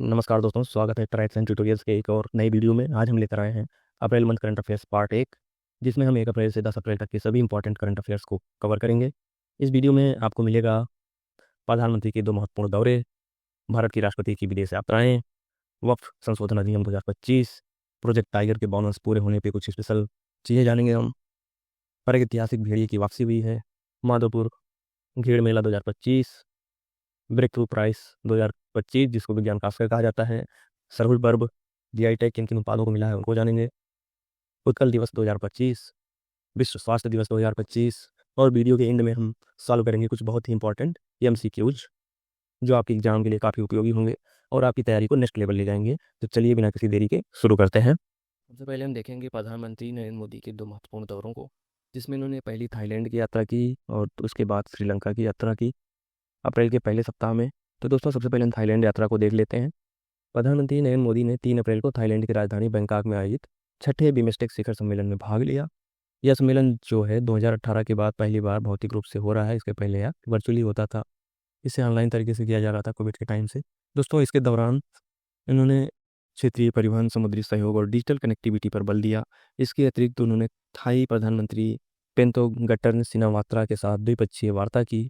नमस्कार दोस्तों, स्वागत है ट्राइब्स एंड ट्यूटोरियल्स के एक और नई वीडियो में। आज हम लेकर आए हैं April month current affairs part 1, जिसमें हम 1 अप्रैल से 10 अप्रैल तक के सभी इंपॉर्टेंट करंट अफेयर्स को कवर करेंगे। इस वीडियो में आपको मिलेगा प्रधानमंत्री के 2 महत्वपूर्ण दौरे, भारत की राष्ट्रपति की विदेश यात्राएं, वक्फ संशोधन अधिनियम 2025, प्रोजेक्ट टाइगर के बोनस पूरे होने पर कुछ स्पेशल चीज़ें जानेंगे हम। प्रागैतिहासिक भेड़िए की वापसी हुई है, माधोपुर घेड़ मेला 2025, ब्रेक थ्रू प्राइस 2025 जिसको विज्ञान कास्कर कहा जाता है, सरहुल पर्व, जीआई टैग किन किन उत्पादों को मिला है उनको जानेंगे, उत्कल दिवस 2025, विश्व स्वास्थ्य दिवस 2025, और वीडियो के एंड में हम सॉल्व करेंगे कुछ बहुत ही इंपॉर्टेंट एमसीक्यूज जो आपके एग्जाम के लिए काफ़ी उपयोगी होंगे और आपकी तैयारी को नेक्स्ट लेवल ले जाएंगे। तो चलिए बिना किसी देरी के शुरू करते हैं। सबसे पहले हम देखेंगे प्रधानमंत्री नरेंद्र मोदी के 2 महत्वपूर्ण दौरों को, जिसमें उन्होंने पहली थाईलैंड की यात्रा की और उसके बाद श्रीलंका की यात्रा की अप्रैल के पहले सप्ताह में। तो दोस्तों सबसे पहले हम थाईलैंड यात्रा को देख लेते हैं। प्रधानमंत्री नरेंद्र मोदी ने 3 अप्रैल को थाईलैंड की राजधानी बैंकॉक में आयोजित 6ठे बिम्स्टेक शिखर सम्मेलन में भाग लिया। यह सम्मेलन जो है 2018 के बाद पहली बार भौतिक रूप से हो रहा है। इसके पहले यह वर्चुअली होता था, इसे ऑनलाइन तरीके से किया जा रहा था कोविड के टाइम से। दोस्तों इसके दौरान इन्होंने क्षेत्रीय परिवहन, समुद्री सहयोग और डिजिटल कनेक्टिविटी पर बल दिया। इसके अतिरिक्त उन्होंने थाई प्रधानमंत्री पेंटोगट्टन सिनावात्रा के साथ द्विपक्षीय वार्ता की,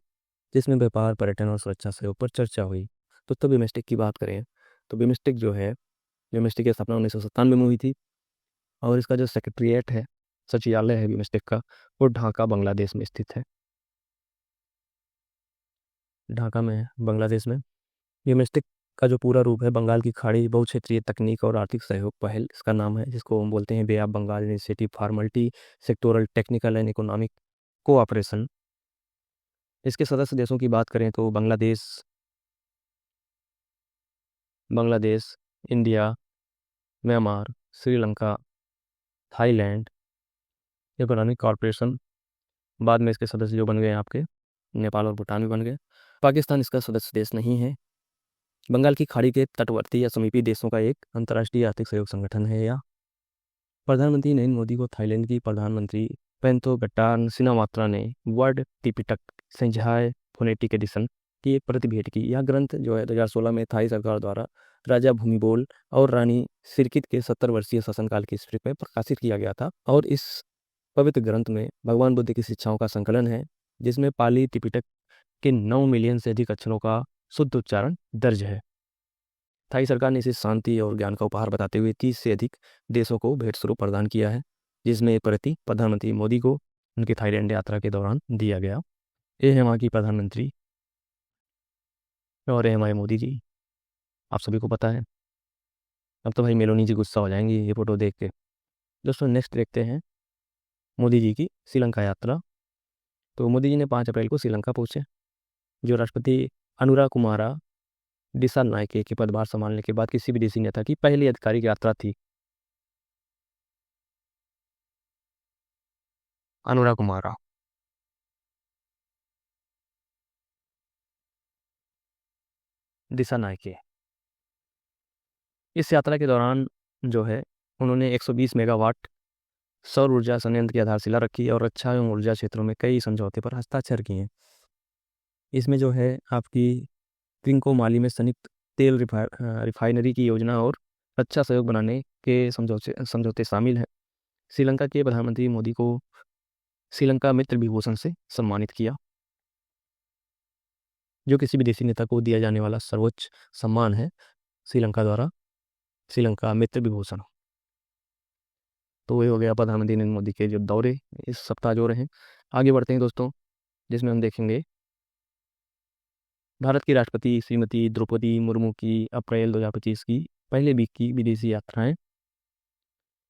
जिसमें व्यापार, पर्यटन और सुरक्षा सहयोग पर चर्चा हुई। तो बिम्स्टेक की बात करें तो बिम्स्टेक जो है, बिम्स्टेक की स्थापना 1997 में हुई थी और इसका जो सेक्रेटरीट है, सचिवालय है बिम्स्टेक का, वो ढाका बांग्लादेश में स्थित है। ढाका में है, बांग्लादेश में। बिम्स्टेक का जो पूरा रूप है बंगाल की खाड़ी बहुक्षेत्रीय तकनीक और आर्थिक सहयोग पहल इसका नाम है, जिसको हम बोलते हैं bay of Bengal initiative for multi sectoral technical and economic cooperation. इसके सदस्य देशों की बात करें तो Bangladesh, India, Myanmar, Sri Lanka, Thailand, economic corporation. बाद में इसके सदस्य जो बन गए आपके नेपाल और भूटान भी बन गए। पाकिस्तान इसका सदस्य देश नहीं है। बंगाल की खाड़ी के तटवर्ती या समीपी देशों का एक अंतर्राष्ट्रीय आर्थिक सहयोग संगठन है यह। प्रधानमंत्री नरेंद्र मोदी को थाईलैंड की प्रधानमंत्री पेंटोगट्टन सिनावात्रा ने वर्ड टिपिटक संझाई फोनेटिक एडिशन की एक प्रति भेंट की। यह ग्रंथ जो है 2016 में थाई सरकार द्वारा राजा भूमिबोल और रानी सिरकित के 70 वर्षीय शासनकाल की स्मृति में प्रकाशित किया गया था। और इस पवित्र ग्रंथ में भगवान बुद्ध की शिक्षाओं का संकलन है, जिसमें पाली त्रिपिटक के 9 मिलियन से अधिक अक्षरों का शुद्ध उच्चारण दर्ज है। थाई सरकार ने इसे शांति और ज्ञान का उपहार बताते हुए 30 से अधिक देशों को भेंट स्वरूप प्रदान किया है, जिसमें एक प्रति प्रधानमंत्री मोदी को उनकी थाईलैंड यात्रा के दौरान दिया गया। ये है वहाँ की प्रधानमंत्री और ये हमारे मोदी जी, आप सभी को पता है। अब तो भाई मेलोनी जी गुस्सा हो जाएंगी ये फोटो देख के। दोस्तों नेक्स्ट देखते हैं मोदी जी की श्रीलंका यात्रा। तो मोदी जी ने 5 अप्रैल को श्रीलंका पहुंचे, जो राष्ट्रपति अनुरा कुमारा दिसानायके के पदभार संभालने के बाद किसी विदेशी नेता की पहली आधिकारिक यात्रा थी। अनुरा कुमारा दिसानायके। इस यात्रा के दौरान जो है उन्होंने 120 मेगावाट सौर ऊर्जा संयंत्र की आधारशिला रखी और रक्षा एवं ऊर्जा क्षेत्रों में कई समझौते पर हस्ताक्षर किए। इसमें जो है आपकी त्रिंकोमाली में संयुक्त तेल रिफाइनरी की योजना और रक्षा सहयोग बनाने के समझौते शामिल हैं। श्रीलंका के प्रधानमंत्री मोदी को श्रीलंका मित्र विभूषण से सम्मानित किया, जो किसी विदेशी नेता को दिया जाने वाला सर्वोच्च सम्मान है श्रीलंका द्वारा, श्रीलंका मित्र विभूषण। तो ये हो गया प्रधानमंत्री नरेंद्र मोदी के जो दौरे इस सप्ताह जो रहे। आगे बढ़ते हैं दोस्तों, जिसमें हम देखेंगे भारत की राष्ट्रपति श्रीमती द्रौपदी मुर्मू की अप्रैल 2025 की पहले वीक की विदेशी यात्राएं,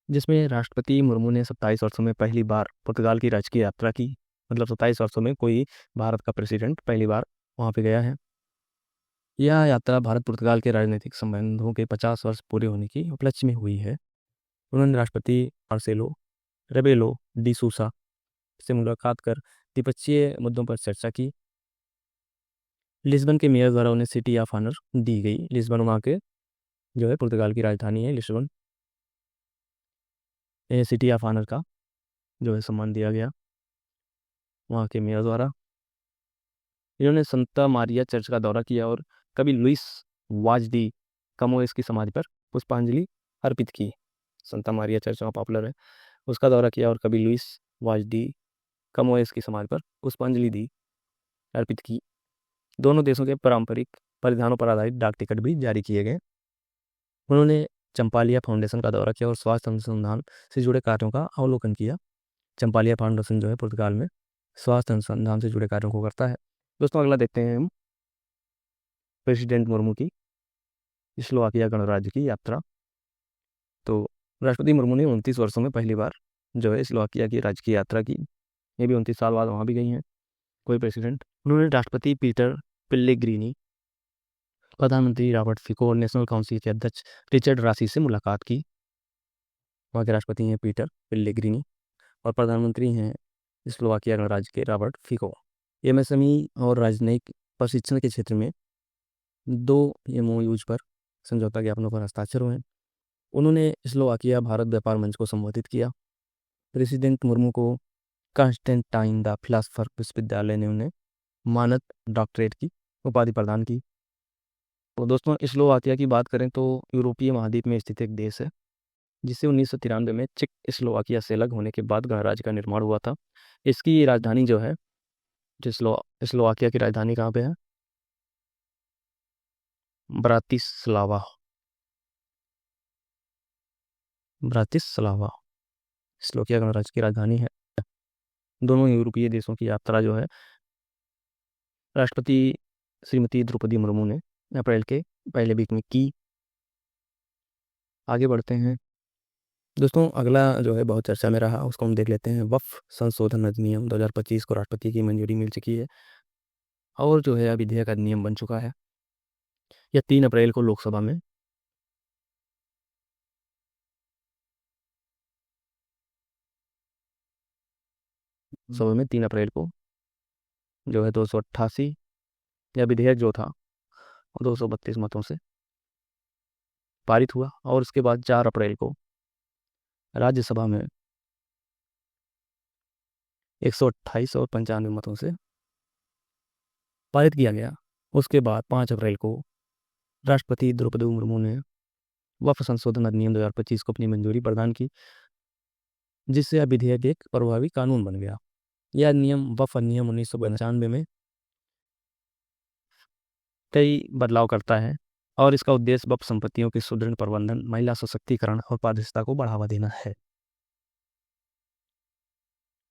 जिसमें राष्ट्रपति मुर्मू ने 27 वर्षों में पहली बार पुर्तगाल की राजकीय यात्रा की। मतलब 27 वर्षों में कोई भारत का प्रेसिडेंट पहली बार वहाँ पे गया है। यह यात्रा भारत पुर्तगाल के राजनीतिक संबंधों के 50 वर्ष पूरे होने की उपलक्ष्य में हुई है। उन्होंने राष्ट्रपति मार्सेलो रेबेलो डी सूसा से मुलाकात कर द्विपक्षीय मुद्दों पर चर्चा की। लिस्बन के मेयर द्वारा उन्हें सिटी ऑफ ऑनर दी गई। लिस्बन वहाँ के जो है पुर्तगाल की राजधानी है लिस्बन, सिटी ऑफ ऑनर का जो है सम्मान दिया गया वहाँ के मेयर द्वारा। इन्होंने संता मारिया चर्च का दौरा किया और कवि लुइस वाजदी कमोएस की समाधि पर पुष्पांजलि अर्पित की। संता मारिया चर्च वहाँ पॉपुलर है, उसका दौरा किया और कवि लुइस वाज डी कमोएस की समाधि पर पुष्पांजलि दी अर्पित की। दोनों देशों के पारंपरिक परिधानों पर आधारित डाक टिकट भी जारी किए गए। उन्होंने चंपालिया फाउंडेशन का दौरा किया और स्वास्थ्य अनुसंधान से जुड़े कार्यों का अवलोकन किया। चंपालिया फाउंडेशन जो है पुर्तगाल में स्वास्थ्य अनुसंधान से जुड़े कार्यों को करता है। दोस्तों अगला देखते हैं हम प्रेसिडेंट मुर्मू की स्लोवाकिया गणराज्य की यात्रा। तो राष्ट्रपति मुर्मू ने 29 वर्षों में पहली बार जो है स्लोवाकिया की राज्य की यात्रा की। ये भी 29 साल बाद वहाँ भी गई हैं कोई प्रेसिडेंट। उन्होंने राष्ट्रपति पीटर पिल्लेग्रीनी, प्रधानमंत्री रॉबर्ट फिको और नेशनल काउंसिल के अध्यक्ष रिचर्ड रासी से मुलाकात की। वहाँ के राष्ट्रपति हैं पीटर पिल्लेग्रीनी और प्रधानमंत्री हैं स्लोवाकिया गणराज्य के रॉबर्ट फिको। एमएसएमई और राजनयिक प्रशिक्षण के क्षेत्र में 2 एमओयूज पर समझौता ज्ञापनों पर हस्ताक्षर हुए। उन्होंने स्लोवाकिया भारत व्यापार मंच को संबोधित किया। प्रेसिडेंट मुर्मू को कॉन्स्टेंटाइन द फिलासफर विश्वविद्यालय ने उन्हें मानद डॉक्टरेट की उपाधि प्रदान की। तो दोस्तों स्लोवाकिया की बात करें तो यूरोपीय महाद्वीप में स्थित एक देश है जिसे 1993 में चेक स्लोवाकिया से अलग होने के बाद गणराज्य का निर्माण हुआ था। इसकी राजधानी जो है, जो स्लोवाकिया की राजधानी कहाँ पे है? ब्रातिस्लावा। स्लोवाकिया गणराज्य की राजधानी है। दोनों यूरोपीय देशों की यात्रा जो है राष्ट्रपति श्रीमती द्रौपदी मुर्मू ने अप्रैल के पहले वीक में की। आगे बढ़ते हैं दोस्तों, अगला जो है बहुत चर्चा में रहा, उसको हम देख लेते हैं। वक्फ संशोधन अधिनियम 2025 को राष्ट्रपति की मंजूरी मिल चुकी है और जो है विधेयक अधिनियम बन चुका है। यह 3 अप्रैल को लोकसभा में सभा में 3 अप्रैल को जो है 288 यह विधेयक जो था 232 मतों से पारित हुआ और उसके बाद 4 अप्रैल को राज्यसभा में 128 और 95 मतों से पारित किया गया। उसके बाद 5 अप्रैल को राष्ट्रपति द्रौपदी मुर्मू ने वक्फ संशोधन अधिनियम 2025 को अपनी मंजूरी प्रदान की, जिससे यह विधेयक एक प्रभावी कानून बन गया। यह अधिनियम वक्फ अधिनियम 1995 में कई बदलाव करता है और इसका उद्देश्य वक्फ संपत्तियों के सुदृढ़ प्रबंधन, महिला सशक्तिकरण और पारदर्शिता को बढ़ावा देना है।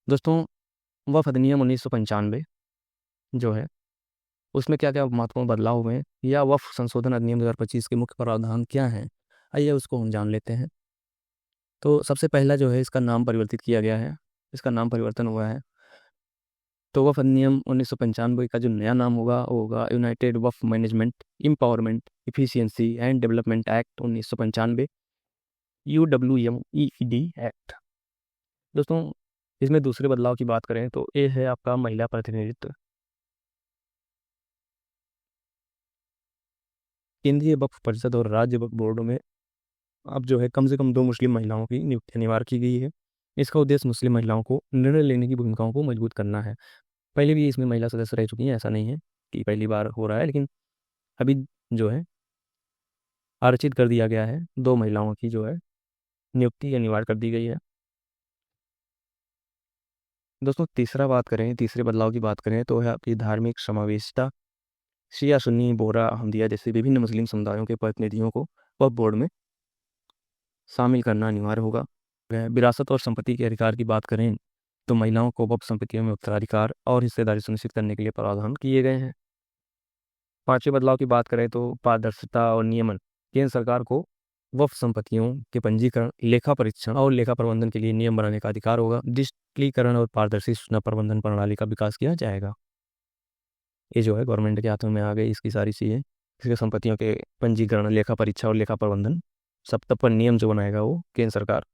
दोस्तों वक्फ अधिनियम 1995 जो है उसमें क्या क्या महत्वपूर्ण बदलाव हुए हैं या वक्फ संशोधन अधिनियम 2025 के मुख्य प्रावधान क्या हैं, आइए उसको हम जान लेते हैं। तो सबसे पहला जो है इसका नाम परिवर्तित किया गया है, इसका नाम परिवर्तन हुआ है। तो वक्फ अधिनियम 1995 का जो नया नाम होगा वो होगा United Waqf management empowerment efficiency and development act 1995 UWMEED act. दोस्तों इसमें दूसरे बदलाव की बात करें तो ये है आपका महिला प्रतिनिधित्व। केंद्रीय वक्फ परिषद और राज्य वक्फ बोर्डों में अब जो है कम से कम 2 मुस्लिम महिलाओं की नियुक्ति अनिवार्य की गई है। इसका उद्देश्य मुस्लिम महिलाओं को निर्णय लेने की भूमिकाओं को मजबूत करना है। पहले भी इसमें महिला सदस्य रह चुकी हैं, ऐसा नहीं है कि पहली बार हो रहा है, लेकिन अभी जो है आरक्षित कर दिया गया है, 2 महिलाओं की जो है नियुक्ति अनिवार्य कर दी गई है। दोस्तों तीसरे बदलाव की बात करें तो है आपकी धार्मिक समावेशिता। शिया, सुन्नी, बोहरा, अहमदिया जैसे विभिन्न मुस्लिम समुदायों के प्रतिनिधियों को वक्फ बोर्ड में शामिल करना अनिवार्य होगा। विरासत और संपत्ति के अधिकार की बात करें तो महिलाओं को वक्फ संपत्तियों में उत्तराधिकार और हिस्सेदारी सुनिश्चित करने के लिए प्रावधान किए गए हैं। 5वें बदलाव की बात करें तो पारदर्शिता और नियमन। केंद्र सरकार को वक्फ संपत्तियों के पंजीकरण, लेखा परीक्षण और लेखा प्रबंधन के लिए नियम बनाने का अधिकार होगा। डिजिटलीकरण और पारदर्शी सूचना प्रबंधन प्रणाली का विकास किया जाएगा। ये जो है गवर्नमेंट के हाथों में आ गई इसकी सारी चीज़ें। इसके संपत्तियों के पंजीकरण, लेखा परीक्षा और लेखा प्रबंधन सब तब पर नियम जो बनाएगा वो केंद्र सरकार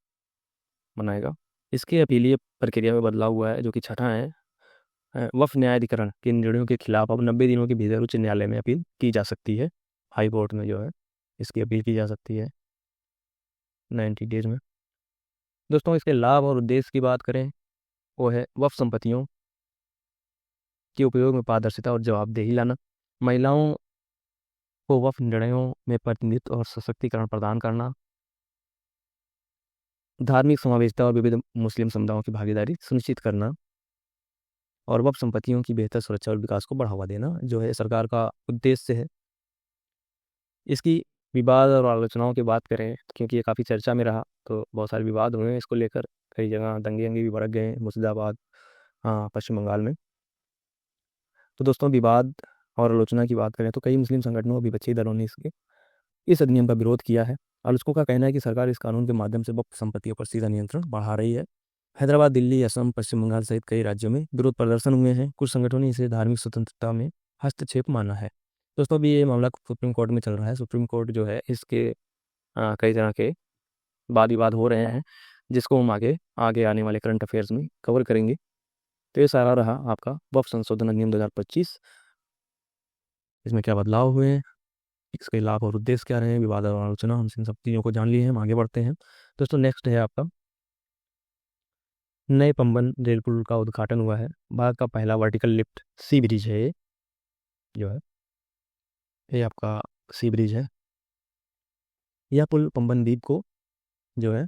बनाएगा। इसके अपीलीय प्रक्रिया में बदलाव हुआ है जो कि 6ठा है। वक्फ न्यायाधिकरण के निर्णयों के खिलाफ अब 90 दिनों के भीतर उच्च न्यायालय में अपील की जा सकती है। हाई कोर्ट में जो है इसकी अपील की जा सकती है 90 डेज में। दोस्तों इसके लाभ और उद्देश्य की बात करें वो है वक्फ संपत्तियों के उपयोग में पारदर्शिता और जवाबदेही लाना। महिलाओं को वक्फ निर्णयों में प्रतिनिधित्व और सशक्तिकरण प्रदान करना, धार्मिक समावेशिता और विविध मुस्लिम समुदायों की भागीदारी सुनिश्चित करना और वक्फ संपत्तियों की बेहतर सुरक्षा और विकास को बढ़ावा देना जो है सरकार का उद्देश्य है। इसकी विवाद और आलोचनाओं की बात करें क्योंकि ये काफ़ी चर्चा में रहा, तो बहुत सारे विवाद हुए हैं इसको लेकर, कई जगह दंगे भी भड़क गए हैं, मुर्शिदाबाद, हाँ, पश्चिम बंगाल में। तो दोस्तों, विवाद और आलोचना की बात करें तो कई मुस्लिम संगठनों और विपक्षी दलों ने इस अधिनियम का विरोध किया है। आलोचकों का कहना है कि सरकार इस कानून के माध्यम से वक्फ संपत्तियों पर सीधा नियंत्रण बढ़ा रही है। हैदराबाद, दिल्ली, असम, पश्चिम बंगाल सहित कई राज्यों में विरोध प्रदर्शन हुए हैं। कुछ संगठनों ने इसे धार्मिक स्वतंत्रता में हस्तक्षेप माना है। दोस्तों, अभी ये मामला सुप्रीम कोर्ट में चल रहा है। सुप्रीम कोर्ट जो है इसके कई तरह के वाद विवाद हो रहे हैं, जिसको हम आगे आगे आने वाले करंट अफेयर्स में कवर करेंगे। तो ये सारा रहा आपका वक्फ संशोधन अधिनियम 2025। इसमें क्या बदलाव हुए हैं, इसके लाभ और उद्देश्य क्या रहे हैं, विवाद और आलोचना, हम इन सब चीज़ों को जान लिए हैं। हम आगे बढ़ते हैं। दोस्तों, नेक्स्ट है आपका नए पंबन रेल पुल का उद्घाटन हुआ है। भारत का पहला वर्टिकल लिफ्ट सी ब्रिज है। ये जो है ये आपका सी ब्रिज है। यह पुल पंबन द्वीप को जो है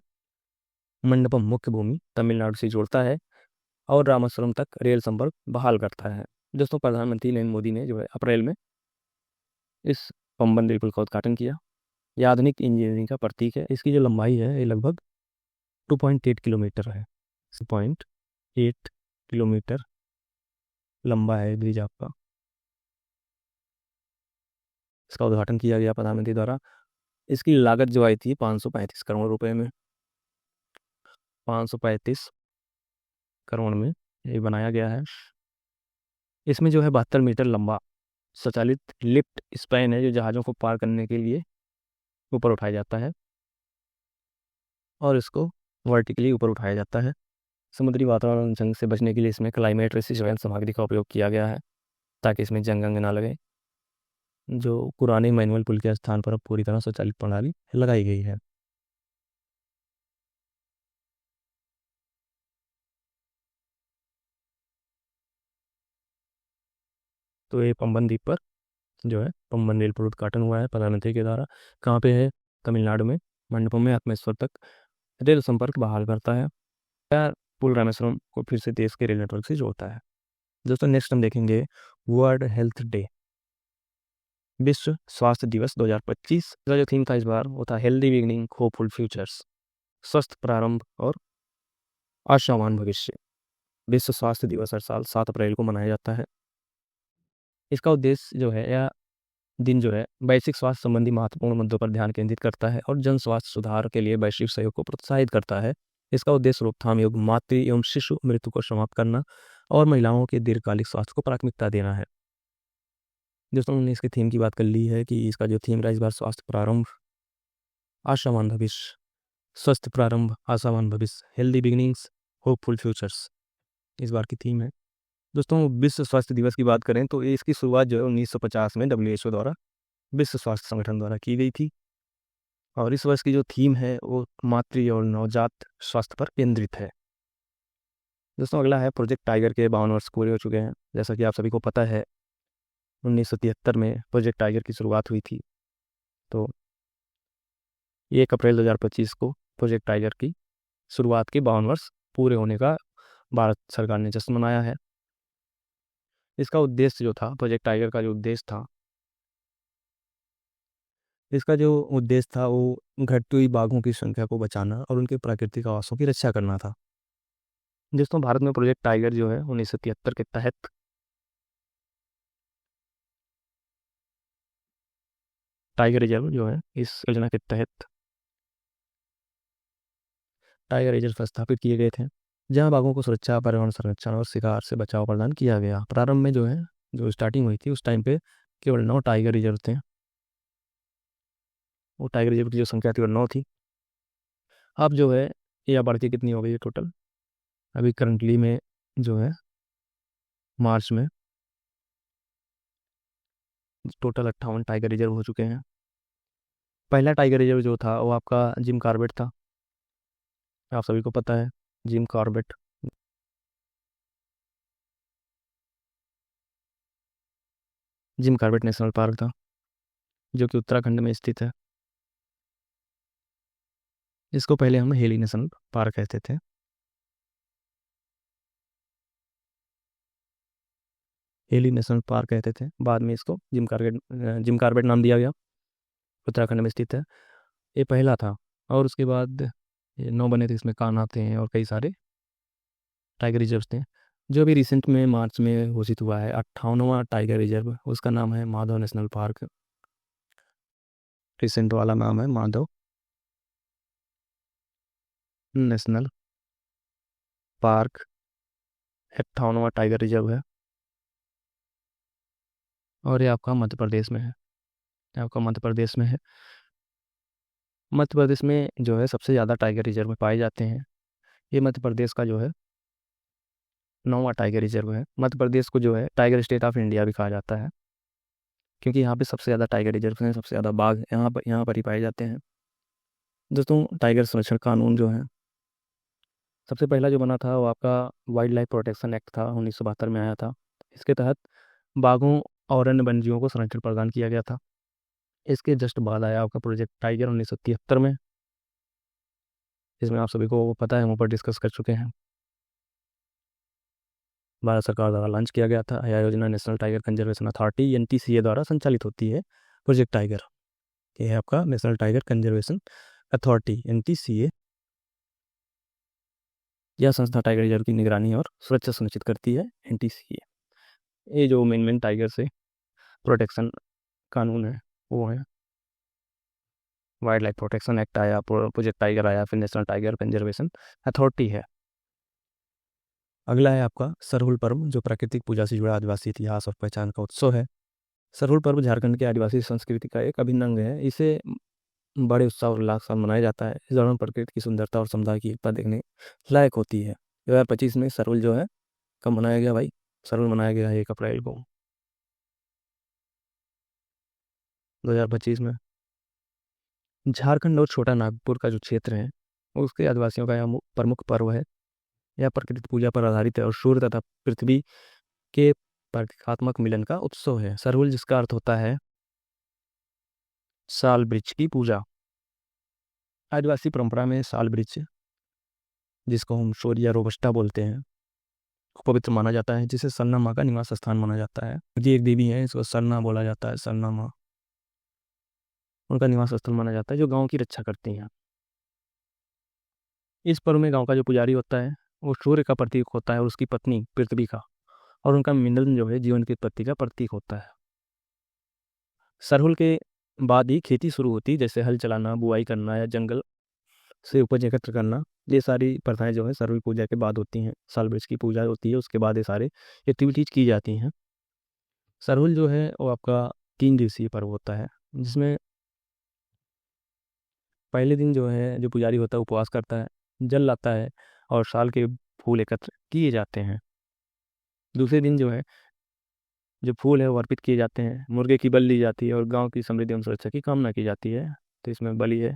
मंडपम मुख्य भूमि तमिलनाडु से जोड़ता है और रामेश्वरम तक रेल संपर्क बहाल करता है। दोस्तों, प्रधानमंत्री नरेंद्र मोदी ने जो है अप्रैल में इस पंबन रेल पुल का उद्घाटन किया। यह आधुनिक इंजीनियरिंग का प्रतीक है। इसकी जो लंबाई है ये लगभग 2.8 किलोमीटर है। 2.8 किलोमीटर लंबा है ब्रिज आपका। इसका उद्घाटन किया गया प्रधानमंत्री द्वारा। इसकी लागत जो आई थी 535 करोड़ रुपए में। 535 करोड़ में ये बनाया गया है। इसमें जो है 72 मीटर लंबा स्वचालित लिफ्ट स्पैन है जो जहाज़ों को पार करने के लिए ऊपर उठाया जाता है और इसको वर्टिकली ऊपर उठाया जाता है। समुद्री वातावरण जंग से बचने के लिए इसमें क्लाइमेट रेसिस्टेंट सामग्री का उपयोग किया गया है ताकि इसमें जंग अंग ना लगे। जो पुराने मैनुअल पुल के स्थान पर अब पूरी तरह स्वचालित प्रणाली लगाई गई है। तो ये पंबन द्वीप पर जो है पंबन रेल पुल उद्घाटन हुआ है प्रधानमंत्री के द्वारा। कहाँ पे है? तमिलनाडु में मंडपम में आत्मेश्वर तक रेल संपर्क बहाल करता है। यह पुल रामेश्वरम को फिर से देश के रेल नेटवर्क से जोड़ता है। दोस्तों, नेक्स्ट हम देखेंगे वर्ल्ड हेल्थ डे, विश्व स्वास्थ्य दिवस 2025 का जो थीम था इस बार वो था हेल्दी बिगनिंग होपफुल फ्यूचर्स, स्वस्थ प्रारंभ और आशावान भविष्य। विश्व स्वास्थ्य दिवस हर साल 7 अप्रैल को मनाया जाता है। इसका उद्देश्य जो है यह दिन जो है वैश्विक स्वास्थ्य संबंधी महत्वपूर्ण मुद्दों पर ध्यान केंद्रित करता है और जन स्वास्थ्य सुधार के लिए वैश्विक सहयोग को प्रोत्साहित करता है। इसका उद्देश्य रोकथाम एवं मातृ एवं शिशु मृत्यु को समाप्त करना और महिलाओं के दीर्घकालिक स्वास्थ्य को प्राथमिकता देना है। दोस्तों, हमने इसके थीम की बात कर ली है कि इसका जो थीम रहा इस बार स्वास्थ्य प्रारंभ आशावान भविष्य, स्वस्थ प्रारंभ आशावान भविष्य, हेल्दी बिगिनिंग्स होपफुल फ्यूचर्स इस बार की थीम है। दोस्तों, विश्व स्वास्थ्य दिवस की बात करें तो इसकी शुरुआत जो है 1950 में WHO द्वारा, विश्व स्वास्थ्य संगठन द्वारा की गई थी और इस वर्ष की जो थीम है वो मातृ और नवजात स्वास्थ्य पर केंद्रित है। दोस्तों, अगला है प्रोजेक्ट टाइगर के 52 वर्ष पूरे हो चुके हैं। जैसा कि आप सभी को पता है 1973 में प्रोजेक्ट टाइगर की शुरुआत हुई थी। तो 1 अप्रैल 2025 को प्रोजेक्ट टाइगर की शुरुआत के 52 वर्ष पूरे होने का भारत सरकार ने जश्न मनाया है। इसका उद्देश्य जो था, प्रोजेक्ट टाइगर का जो उद्देश्य था, इसका जो उद्देश्य था वो घटती हुई बाघों की संख्या को बचाना और उनके प्राकृतिक आवासों की रक्षा करना था। दोस्तों, भारत में प्रोजेक्ट टाइगर जो है 1973 के तहत टाइगर रिजर्व जो है इस योजना के तहत टाइगर रिजर्व स्थापित किए गए थे जहां बाघों को सुरक्षा, पर्यावरण संरक्षण और शिकार से बचाव प्रदान किया गया। प्रारंभ में जो है जो स्टार्टिंग हुई थी उस टाइम पे केवल 9 टाइगर रिजर्व थे। वो टाइगर रिजर्व की जो संख्या थी वो 9 थी। अब जो है ये बढ़ के कितनी हो गई है टोटल? अभी करंटली में जो है मार्च में टोटल 58 टाइगर रिजर्व हो चुके हैं। पहला टाइगर रिजर्व जो था वो आपका जिम कॉर्बेट था, आप सभी को पता है Jim Corbett. Jim Corbett national park था। जो कि उत्तराखंड में स्थित है। इसको पहले हम हेली नेशनल पार्क कहते थे। हेली नेशनल पार्क कहते थे, बाद में इसको जिम कार्बेट नाम दिया गया। उत्तराखंड में स्थित है। ये पहला था। और उसके बाद ये 9 बने थे, इसमें कान्हा थे और कई सारे टाइगर रिजर्व थे। जो अभी रिसेंट में मार्च में घोषित हुआ है 58वां टाइगर रिजर्व, उसका नाम है माधव नेशनल पार्क। रिसेंट वाला नाम है माधव नेशनल पार्क। 58वां टाइगर रिजर्व है और ये आपका मध्य प्रदेश में है। ये आपका मध्य प्रदेश में है। मध्य प्रदेश में जो है सबसे ज़्यादा टाइगर रिजर्व पाए जाते हैं। ये मध्य प्रदेश का जो है 9वां टाइगर रिजर्व है। मध्य प्रदेश को जो है टाइगर स्टेट ऑफ इंडिया भी कहा जाता है, क्योंकि यहाँ पे सबसे ज़्यादा टाइगर रिजर्व हैं, सबसे ज़्यादा बाघ यहाँ पर ही पाए जाते हैं। दोस्तों, टाइगर संरक्षण कानून जो है सबसे पहला जो बना था वो आपका वाइल्ड लाइफ प्रोटेक्शन एक्ट था, 1972 में आया था। इसके तहत बाघों और अन्य वन्यजीवों को संरक्षण प्रदान किया गया था। इसके जस्ट बाद आया आपका प्रोजेक्ट टाइगर 1973 में, जिसमें आप सभी को पता है, हम ऊपर डिस्कस कर चुके हैं। भारत सरकार द्वारा लॉन्च किया गया था। यह योजना national tiger conservation authority NTCA द्वारा संचालित होती है। प्रोजेक्ट टाइगर ये है आपका national tiger conservation authority NTCA। यह संस्था टाइगर रिजर्व की निगरानी और सुरक्षा सुनिश्चित करती है। NTCA ये जो मेन टाइगर से प्रोटेक्शन कानून है वो है। वाइल्ड लाइफ प्रोटेक्शन एक्ट आया, प्रोजेक्ट टाइगर आया, फिर नेशनल टाइगर कंजर्वेशन अथॉरिटी है। अगला है आपका सरहुल पर्व, जो प्राकृतिक पूजा से जुड़ा आदिवासी इतिहास और पहचान का उत्सव है। सरहुल पर्व झारखंड के आदिवासी संस्कृति का एक अभिन्न अंग है। इसे बड़े उत्साह और उल्लास के साथ मनाया जाता है। इस दौरान प्रकृति की सुंदरता और समुदाय की एकता देखने लायक होती है। 2025 में सरहुल जो है कब मनाया गया भाई? सरहुल मनाया गया है 1 अप्रैल को 2025 में। झारखंड और छोटा नागपुर का जो क्षेत्र है उसके आदिवासियों का यह प्रमुख पर्व है। यह प्रकृति पूजा पर आधारित है और सूर्य तथा पृथ्वी के प्रतीकात्मक मिलन का उत्सव है। सरहुल, जिसका अर्थ होता है साल वृक्ष की पूजा। आदिवासी परंपरा में साल वृक्ष, जिसको हम शोरिया रोबस्टा बोलते हैं, को पवित्र माना जाता है, जिसे सरना माँ का निवास स्थान माना जाता है। ये एक देवी है, इसको सरना बोला जाता है, सरना माँ उनका निवास स्थल माना जाता है, जो गांव की रक्षा करती हैं। इस पर्व में गांव का जो पुजारी होता है वो सूर्य का प्रतीक होता है और उसकी पत्नी पृथ्वी का, और उनका मिलन जो है जीवन की उत्पत्ति का प्रतीक होता है। सरहुल के बाद ही खेती शुरू होती है, जैसे हल चलाना, बुआई करना या जंगल से उपज एकत्र करना। ये सारी प्रथाएं जो है सरहुल पूजा के बाद होती हैं। साल वृक्ष की पूजा होती है, उसके बाद ये सारे एक्टिविटीज की जाती हैं। सरहुल जो है वो आपका 3 दिवसीय पर्व होता है, जिसमें पहले दिन जो है जो पुजारी होता है उपवास करता है, जल लाता है और साल के फूल एकत्र किए जाते हैं। दूसरे दिन जो है जो फूल है वो अर्पित किए जाते हैं, मुर्गे की बलि दी जाती है और गांव की समृद्धि एवं सुरक्षा की कामना की जाती है। तो इसमें बलि है।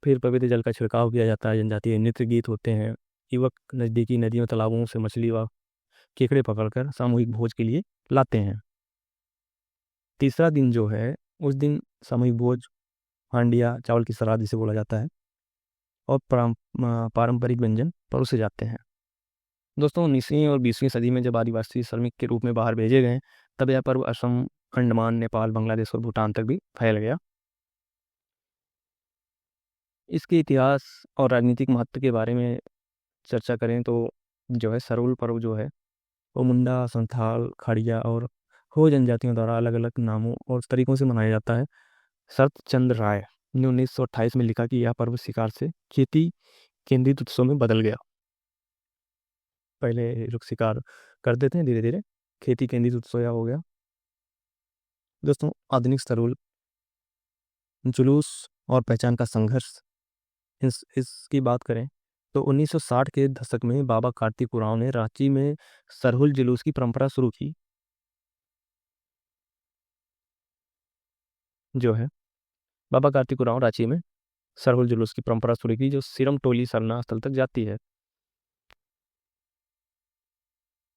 फिर पवित्र जल का छिड़काव किया जाता है, जनजातीय नृत्य गीत होते हैं। युवक नज़दीकी नदियों तालाबों से मछली व केकड़े पकड़कर सामूहिक भोज के लिए लाते हैं। तीसरा दिन जो है उस दिन सामूहिक भोज, हांडिया, चावल की सराध जिसे बोला जाता है, और पारंपरिक व्यंजन परोसे जाते हैं। दोस्तों, 19वीं और 20वीं सदी में जब आदिवासी श्रमिक के रूप में बाहर भेजे गए, तब यह पर्व असम, अंडमान, नेपाल, बांग्लादेश और भूटान तक भी फैल गया। इसके इतिहास और राजनीतिक महत्व के बारे में चर्चा करें तो जो है सरहुल पर्व जो है वो मुंडा, संथाल, खाड़िया और हो जनजातियों द्वारा अलग अलग नामों और तरीकों से मनाया जाता है। शरत चंद्र राय ने 1928 में लिखा कि यह पर्व शिकार से खेती केंद्रित उत्सव में बदल गया। पहले लोग शिकार करते थे, धीरे धीरे खेती केंद्रित उत्सव हो गया। दोस्तों, आधुनिक सरहुल जुलूस और पहचान का संघर्ष, इसकी बात करें तो 1960 के दशक में बाबा कार्तिक उरांव ने रांची में सरहुल जुलूस की परंपरा शुरू की। जो है बाबा कार्तिक उरांव रांची में सरहुल जुलूस की परंपरा शुरू की, जो सिरम टोली सरना स्थल तक जाती है।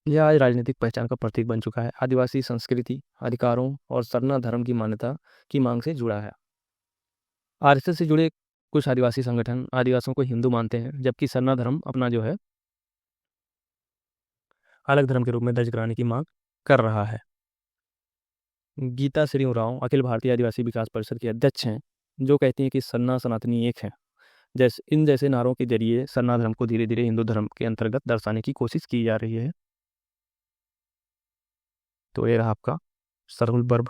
यह आज राजनीतिक पहचान का प्रतीक बन चुका है। आदिवासी संस्कृति, अधिकारों और सरना धर्म की मान्यता की मांग से जुड़ा है। आरएसएस से जुड़े कुछ आदिवासी संगठन आदिवासियों को हिंदू मानते हैं, जबकि सरना धर्म अपना जो है अलग धर्म के रूप में दर्ज कराने की मांग कर रहा है। गीता श्री उरांव अखिल भारतीय आदिवासी विकास परिषद की अध्यक्ष हैं, जो कहती हैं कि सरना सनातनी एक है। इन जैसे नारों के जरिए सरना धर्म को धीरे धीरे हिंदू धर्म के अंतर्गत दर्शाने की कोशिश की जा रही है। तो ये रहा आपका सरहुल पर्व।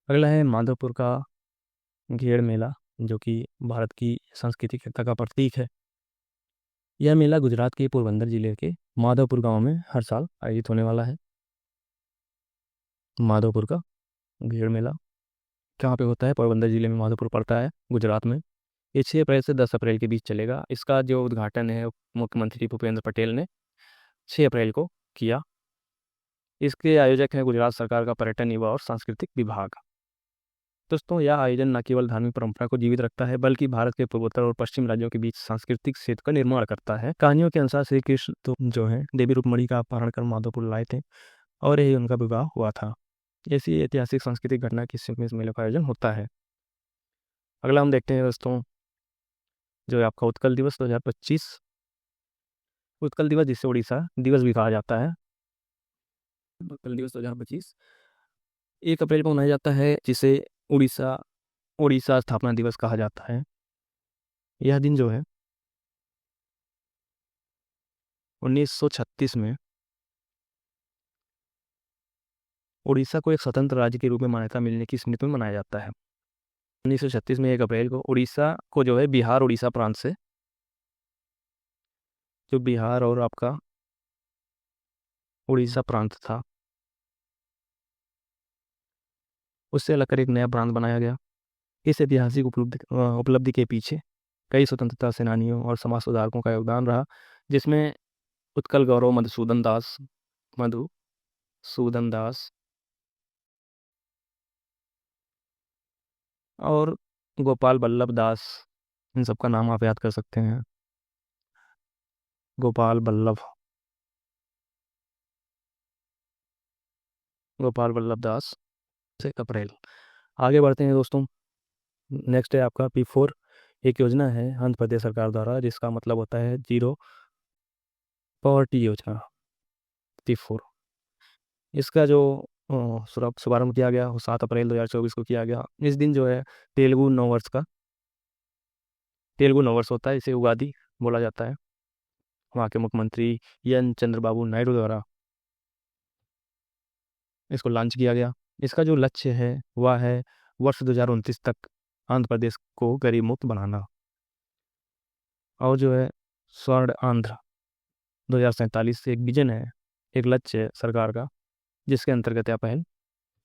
अगला है माधवपुर का घेड़ मेला, जो कि भारत की सांस्कृतिक एकता का प्रतीक है। यह मेला गुजरात के पोरबंदर जिले के माधवपुर गांव में हर साल आयोजित होने वाला है। माधवपुर का घेड़ मेला कहाँ पे होता है? पोरबंदर जिले में माधवपुर पड़ता है, गुजरात में। ये 6 अप्रैल से 10 अप्रैल के बीच चलेगा। इसका जो उद्घाटन है मुख्यमंत्री भूपेंद्र पटेल ने 6 अप्रैल को किया। इसके आयोजक हैं गुजरात सरकार का पर्यटन, युवा और सांस्कृतिक विभाग। दोस्तों, यह आयोजन न केवल धार्मिक परंपरा को जीवित रखता है, बल्कि भारत के पूर्वोत्तर और पश्चिम राज्यों के बीच सांस्कृतिक सेतु का निर्माण करता है। कहानियों के अनुसार श्री कृष्ण तो जो है देवी रुक्मणी का अपहरण कर माधवपुर लाए थे और यही उनका विवाह हुआ था। ऐसी ऐतिहासिक सांस्कृतिक घटना की स्मृति में इस मेले का आयोजन होता है। अगला हम देखते हैं दोस्तों, जो है आपका उत्कल दिवस 2025। उत्कल दिवस, जिसे उड़ीसा दिवस भी कहा जाता है, उत्कल दिवस 2025 1 अप्रैल को मनाया जाता है, जिसे उड़ीसा उड़ीसा स्थापना दिवस कहा जाता है। यह दिन जो है 1936 में उड़ीसा को एक स्वतंत्र राज्य के रूप में मान्यता मिलने की स्मृति में मनाया जाता है। 1936 में 1 अप्रैल को उड़ीसा को जो है बिहार उड़ीसा प्रांत से, जो बिहार और आपका उड़ीसा प्रांत था, उससे अलग कर एक नया प्रांत बनाया गया। इस ऐतिहासिक उपलब्धि के पीछे कई स्वतंत्रता सेनानियों और समाज सुधारकों का योगदान रहा, जिसमें उत्कल गौरव मधुसूदन दास और गोपाल बल्लभ दास, इन सबका नाम आप याद कर सकते हैं। गोपाल बल्लभ दास। 1 अप्रैल। आगे बढ़ते हैं दोस्तों। नेक्स्ट है आपका P4। एक योजना है आंध्र प्रदेश सरकार द्वारा, जिसका मतलब होता है जीरो पॉवर्टी योजना, P4। इसका जो शुभारंभ किया गया वो 7 अप्रैल 2024 को किया गया। इस दिन जो है तेलुगु नववर्ष होता है, इसे उगादी बोला जाता है। वहाँ के मुख्यमंत्री एन चंद्रबाबू नायडू द्वारा इसको लॉन्च किया गया। इसका जो लक्ष्य है वह है वर्ष 2029 तक आंध्र प्रदेश को गरीब मुक्त बनाना, और जो है स्वर्ण आंध्र 2047 एक विजन है, एक लक्ष्य है सरकार का, जिसके अंतर्गत यह पहल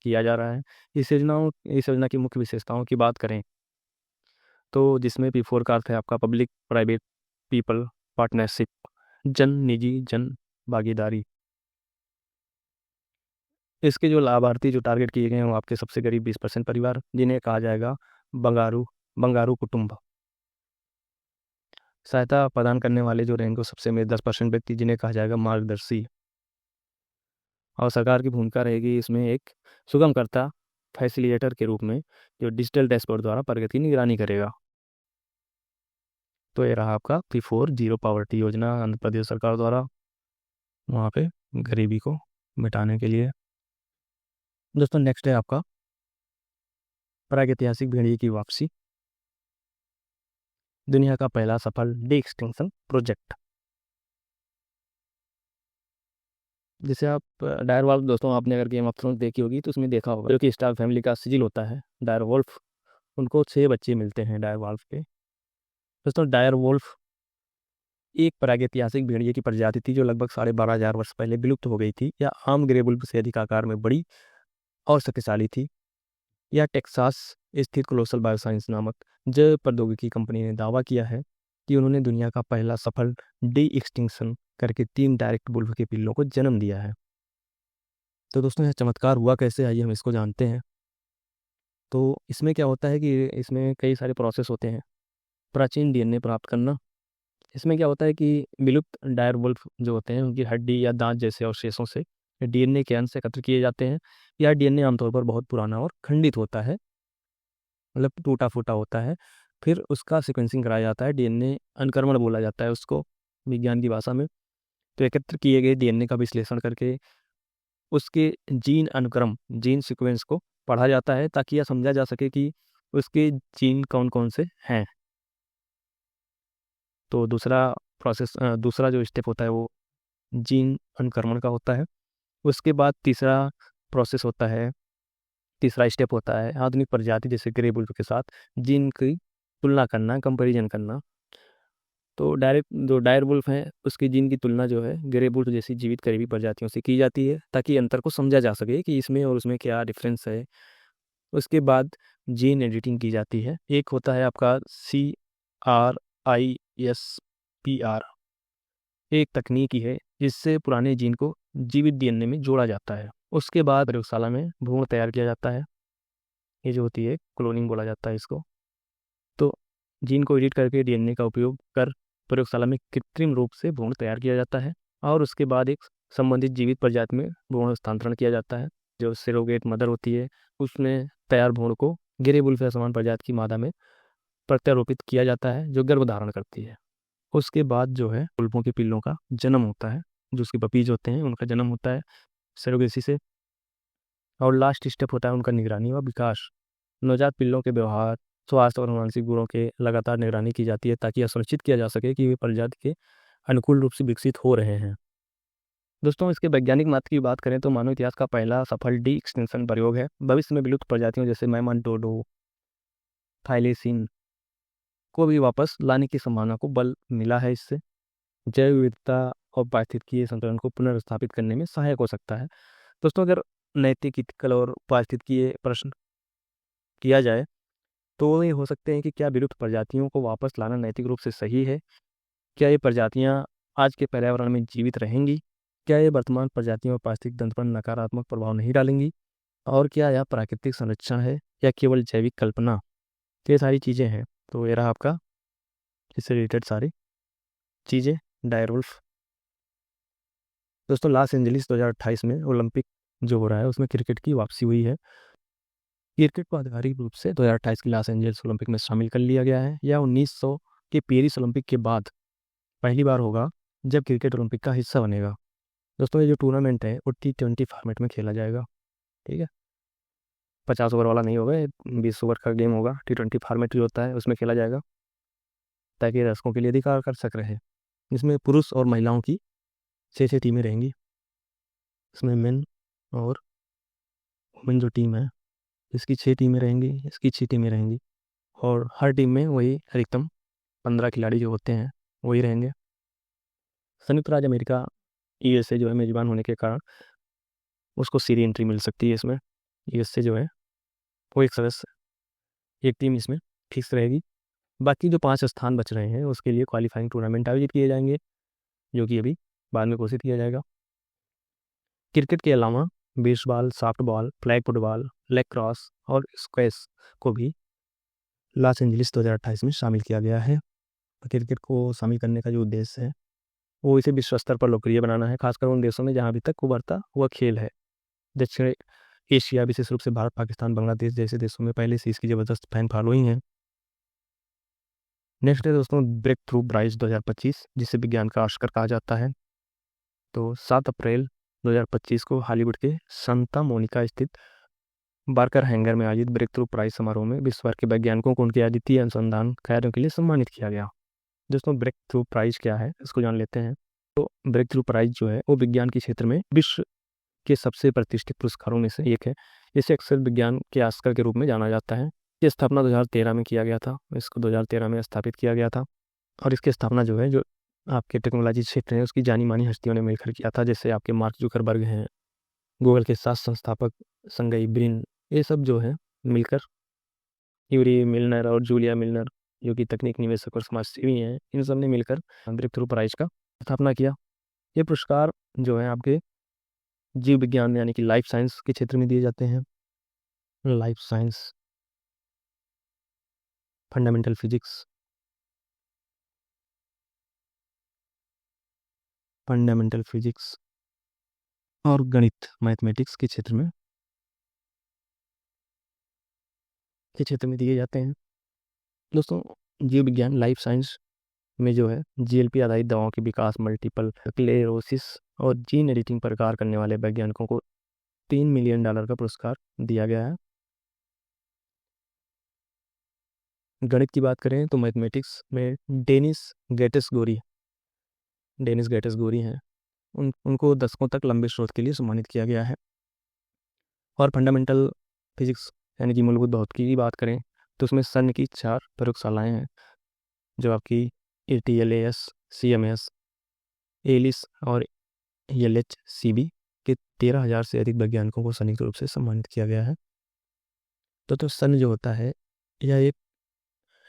किया जा रहा है। इस योजना की मुख्य विशेषताओं की बात करें तो जिसमें P4 का अर्थ है आपका पब्लिक प्राइवेट पीपल पार्टनरशिप, जन निजी जन भागीदारी। इसके जो लाभार्थी जो टारगेट किए गए हैं वो आपके सबसे करीब 20% परिवार, जिन्हें कहा जाएगा बंगारू कुटुंब। सहायता प्रदान करने वाले जो रहेंगे सबसे में 10% व्यक्ति, जिन्हें कहा जाएगा मार्गदर्शी। और सरकार की भूमिका रहेगी इसमें एक सुगमकर्ता, फैसिलिटेटर के रूप में, जो डिजिटल डैशबोर्ड द्वारा प्रगति की निगरानी करेगा। तो ये रहा आपका P4 जीरो पॉवर्टी योजना आंध्र प्रदेश सरकार द्वारा वहाँ पे गरीबी को मिटाने के लिए। दोस्तों, नेक्स्ट है आपका प्रागैतिहासिक भेड़िए की वापसी, दुनिया का पहला सफल डी एक्सटिंक्शन प्रोजेक्ट। जैसे आप डायर वॉल्फ, दोस्तों आपने अगर गेम ऑफ थ्रोन्स देखी होगी तो उसमें देखा होगा, जो कि स्टार फैमिली का सिजिल होता है डायर वॉल्फ, उनको 6 बच्चे मिलते हैं डायर वॉल्फ के। दोस्तों, डायर वॉल्फ एक प्रागैतिहासिक भेड़िए की प्रजाति थी, जो लगभग 12,500 वर्ष पहले विलुप्त हो गई थी। यह आम ग्रे वुल्फ से अधिक आकार में बड़ी और शक्तिशाली थी। यह टेक्सास स्थित कोलोसल बायोसाइंस नामक जैव प्रौद्योगिकी कंपनी ने दावा किया है कि उन्होंने दुनिया का पहला सफल डी एक्सटिंक्शन करके 3 डायरेक्ट वुल्फ के पिल्लों को जन्म दिया है। तो दोस्तों, यह चमत्कार हुआ कैसे, आइए हम इसको जानते हैं। तो इसमें क्या होता है कि इसमें कई सारे प्रोसेस होते हैं। प्राचीन DNA प्राप्त करना, इसमें क्या होता है कि विलुप्त डायर वुल्फ जो होते हैं उनकी हड्डी या दांत जैसे अवशेषों से डीएनए के अंश एकत्र किए जाते हैं। यह डीएनए आमतौर पर बहुत पुराना और खंडित होता है, मतलब टूटा फूटा होता है। फिर उसका सीक्वेंसिंग कराया जाता है, डीएनए अनुक्रमण बोला जाता है उसको विज्ञान की भाषा में। तो एकत्र किए गए डीएनए का विश्लेषण करके उसके जीन अनुक्रम, जीन सीक्वेंस को पढ़ा जाता है ताकि यह समझा जा सके कि उसके जीन कौन कौन से हैं। तो दूसरा जो स्टेप होता है वो जीन अनुक्रमण का होता है। उसके बाद तीसरा स्टेप होता है आधुनिक प्रजाति जैसे ग्रे वुल्फ के साथ जीन की तुलना करना, कंपैरिजन करना। तो डायरेक्ट जो डायर वुल्फ है उसकी जीन की तुलना जो है ग्रे वुल्फ जैसी जीवित करीबी प्रजातियों से की जाती है ताकि अंतर को समझा जा सके कि इसमें और उसमें क्या डिफरेंस है। उसके बाद जीन एडिटिंग की जाती है। एक होता है आपका CRISPR, एक तकनीकी है जिससे पुराने जीन को जीवित डीएनए में जोड़ा जाता है। उसके बाद प्रयोगशाला में भ्रूण तैयार किया जाता है, ये जो होती है क्लोनिंग बोला जाता है इसको। तो जीन को एडिट करके डीएनए का उपयोग कर प्रयोगशाला में कृत्रिम रूप से भ्रूण तैयार किया जाता है और उसके बाद एक संबंधित जीवित प्रजाति में भ्रूण हस्तांतरण किया जाता है। जो सेरोगेट मदर होती है उसमें तैयार भ्रूण को गिरे वुल्फ या समान प्रजाति की मादा में प्रत्यारोपित किया जाता है जो गर्भ धारण करती है। उसके बाद जो है वुल्फों के पिल्लों का जन्म होता है, जो उसके पपीज होते हैं उनका जन्म होता है सेरोगेसी से। और लास्ट स्टेप होता है उनका निगरानी व विकास। नवजात पिल्लों के व्यवहार, स्वास्थ्य और मानसिक गुणों के लगातार निगरानी की जाती है ताकि यह सुनिश्चित किया जा सके कि वे प्रजाति के अनुकूल रूप से विकसित हो रहे हैं। दोस्तों, इसके वैज्ञानिक महत्व की बात करें तो मानव इतिहास का पहला सफल डी एक्सटेंशन प्रयोग है। भविष्य में विलुप्त प्रजातियों जैसे मैमन डोडो, थाइलेसिन को भी वापस लाने की संभावना को बल मिला है। इससे जैव विविधता और पारिस्थितिकीय संतुलन को पुनर्स्थापित करने में सहायक हो सकता है। दोस्तों, अगर नैतिक, इथिकल और पारिस्थितिकीय प्रश्न किया जाए तो ये हो सकते हैं कि क्या विलुप्त प्रजातियों को वापस लाना नैतिक रूप से सही है? क्या ये प्रजातियां आज के पर्यावरण में जीवित रहेंगी? क्या ये वर्तमान प्रजातियों और पारिस्थितिक तंत्र पर नकारात्मक प्रभाव नहीं डालेंगी? और क्या यह प्राकृतिक संरक्षण है या केवल जैविक कल्पना? तो ये सारी चीज़ें हैं। तो ये रहा आपका इससे रिलेटेड सारी चीज़ें। डायरवुल्फ। दोस्तों, लॉस एंजलिस 2028 में ओलंपिक जो हो रहा है उसमें क्रिकेट की वापसी हुई है। क्रिकेट को आधिकारिक रूप से 2028 की लॉस एंजल्स ओलंपिक में शामिल कर लिया गया है। यह 1900 के पेरिस ओलंपिक के बाद पहली बार होगा जब क्रिकेट ओलंपिक का हिस्सा बनेगा। दोस्तों, ये जो टूर्नामेंट है वो T20 फॉर्मेट में खेला जाएगा। ठीक है, 50 ओवर वाला नहीं होगा, 20 ओवर का गेम होगा। T20 फॉर्मेट जो होता है उसमें खेला जाएगा ताकि दर्शकों के लिए अधिकार कर सक रहे। इसमें पुरुष और महिलाओं की 6 टीमें रहेंगी। इसमें मेन और वुमेन जो टीम है इसकी 6 टीमें रहेंगी, इसकी 6 टीमें रहेंगी। और हर टीम में वही अधिकतम 15 खिलाड़ी जो होते हैं वही रहेंगे। संयुक्त राज्य अमेरिका USA जो है मेजबान होने के कारण उसको सीधी एंट्री मिल सकती है। इसमें USA जो है वो एक सदस्य, एक टीम इसमें फिक्स रहेगी। बाकी जो 5 स्थान बच रहे हैं उसके लिए क्वालिफाइंग टूर्नामेंट आयोजित किए जाएंगे जो कि अभी बाद में घोषित किया जाएगा। क्रिकेट के अलावा baseball, softball, flag football, lacrosse और स्क्वैश को भी लॉस एंजलिस 2028 में शामिल किया गया है। क्रिकेट को शामिल करने का जो उद्देश्य है वो इसे विश्व स्तर पर लोकप्रिय बनाना है, खासकर उन देशों में जहाँ अभी तक उभरता हुआ खेल है। दक्षिण एशिया, विशेष रूप से भारत, पाकिस्तान, बांग्लादेश जैसे देशों में पहले से इसकी ज़बरदस्त फैन फॉलोइंग है। नेक्स्ट है दोस्तों ब्रेक थ्रू प्राइज 2025, जिसे विज्ञान का ऑस्कर कहा जाता है। तो 7 अप्रैल 2025 को हॉलीवुड के सांता मोनिका स्थित बार्कर हैंगर में आयोजित ब्रेक थ्रू प्राइज समारोह में विश्व भर के वैज्ञानिकों को उनके अद्वितीय अनुसंधान कार्यों के लिए सम्मानित किया गया। दोस्तों, ब्रेक थ्रू प्राइज क्या है इसको जान लेते हैं। तो ब्रेक थ्रू प्राइज जो है वो विज्ञान के क्षेत्र में विश्व के सबसे प्रतिष्ठित पुरस्कारों में से एक है। इसे अक्सर विज्ञान के ऑस्कर के रूप में जाना जाता है। इसकी स्थापना 2013 में किया गया था, इसको 2013 में स्थापित किया गया था। और इसकी स्थापना जो है जो आपके टेक्नोलॉजी क्षेत्र है उसकी जानी मानी हस्तियों ने मिलकर किया था, जैसे आपके मार्क जुकरबर्ग हैं, गूगल के 7 संस्थापक संगई ब्रिन, ये सब जो है मिलकर, यूरी मिलनर और जूलिया मिलनर जो कि तकनीक निवेशक और समाजसेवी हैं, इन सब ने मिलकर ब्रेक थ्रू प्राइज का स्थापना किया। ये पुरस्कार जो है आपके जीव विज्ञान यानी कि लाइफ साइंस के क्षेत्र में दिए जाते हैं। Life science, fundamental physics, fundamental physics और गणित मैथमेटिक्स के क्षेत्र में दिए जाते हैं। दोस्तों, जीव विज्ञान लाइफ साइंस में जो है जीएलपी आधारित दवाओं के विकास, मल्टीपल स्क्लेरोसिस और जीन एडिटिंग पर कार्य करने वाले वैज्ञानिकों को $3 मिलियन का पुरस्कार दिया गया है। गणित की बात करें तो मैथमेटिक्स में डेनिस गैटेस गोरी हैं। उनको दशकों तक लंबे शोध के लिए सम्मानित किया गया है। और फंडामेंटल फिजिक्स यानी कि मूलभूत भौतिकी की बात करें तो उसमें सन की 4 प्रयोगशालाएं हैं, जो आपकी ATLAS, CMS, एलिस और LHCb के 13,000 से अधिक वैज्ञानिकों को संयुक्त रूप से सम्मानित किया गया है। तो सन जो होता है यह एक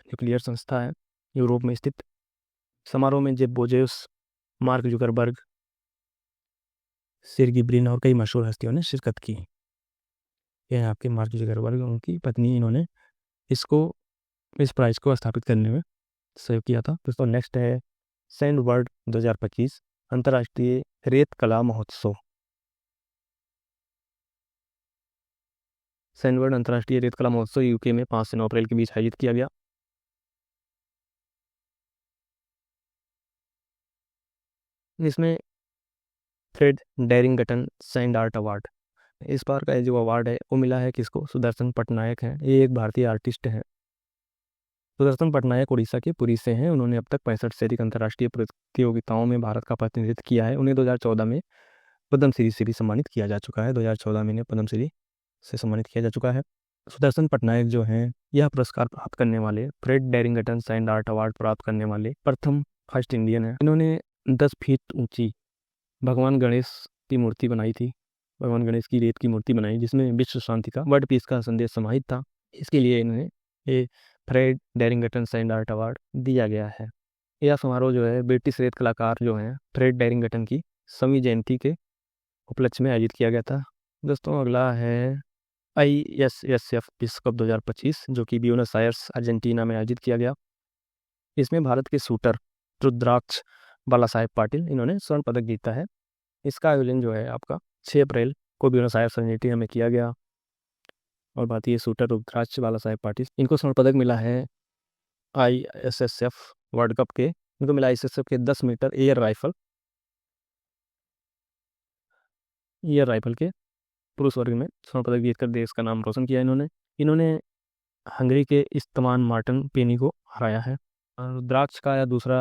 न्यूक्लियर संस्था है, यूरोप में स्थित। समारोह में Jeff Bezos, Mark Zuckerberg, Sergey Brin और कई मशहूर हस्तियों ने शिरकत की। यह आपके मार्क जुकरबर्ग, उनकी पत्नी, इन्होंने इस प्राइज को स्थापित करने में सहयोग किया था। दोस्तों, नेक्स्ट है सैंडबर्ड 2025 अंतर्राष्ट्रीय रेत कला महोत्सव। सैंडबर्ड अंतर्राष्ट्रीय रेत कला महोत्सव यूके में 5 से 9 अप्रैल के बीच आयोजित किया गया। इसमें फ्रेड डेरिंगटन सैंड आर्ट अवार्ड, इस बार का जो अवार्ड है वो मिला है किसको? सुदर्शन पटनायक हैं। ये एक भारतीय आर्टिस्ट हैं। सुदर्शन पटनायक उड़ीसा के पुरी से हैं। उन्होंने अब तक 65 से अधिक अंतर्राष्ट्रीय प्रतियोगिताओं में भारत का प्रतिनिधित्व किया है। उन्हें 2014 में पद्मश्री से भी सम्मानित किया जा चुका है। 2014 में इन्हें पद्मश्री से सम्मानित किया जा चुका है। सुदर्शन पटनायक जो हैं, यह पुरस्कार प्राप्त करने वाले, फ्रेड डेरिंगटन सैंड आर्ट अवार्ड प्राप्त करने वाले फर्स्ट इंडियन है। इन्होंने 10 फीट ऊंची भगवान गणेश की मूर्ति बनाई थी। भगवान गणेश की रेत की मूर्ति बनाई, जिसमें विश्व शांति का, वर्ल्ड पीस का संदेश समाहित था। इसके लिए इन्हें ये फ्रेड डेरिंगटन सैंड आर्ट अवार्ड दिया गया है। यह समारोह जो है ब्रिटिश रेत कलाकार जो हैं फ्रेड डेरिंगटन की सवी जयंती के उपलक्ष्य में आयोजित किया गया था। दोस्तों, अगला है ISSF विश्व कप 2025, जो कि ब्यूनस आयर्स अर्जेंटीना में आयोजित किया गया। इसमें भारत के शूटर रुद्राक्ष बाला साहेब पाटिल, इन्होंने स्वर्ण पदक जीता है। इसका आयोजन जो है आपका 6 अप्रैल को ब्यूनस आयर्स अर्जेंटीना में किया गया। और भारतीय शूटर रुद्राक्ष बाला साहेब पाटिल, इनको स्वर्ण पदक मिला है ISSF वर्ल्ड कप के। इनको मिला ISSF के 10 मीटर एयर राइफल के पुरुष वर्ग में स्वर्ण पदक जीतकर देश का नाम रोशन किया। इन्होंने हंगरी के इस्तमान मार्टन पेनी को हराया है। रुद्राक्ष का यह दूसरा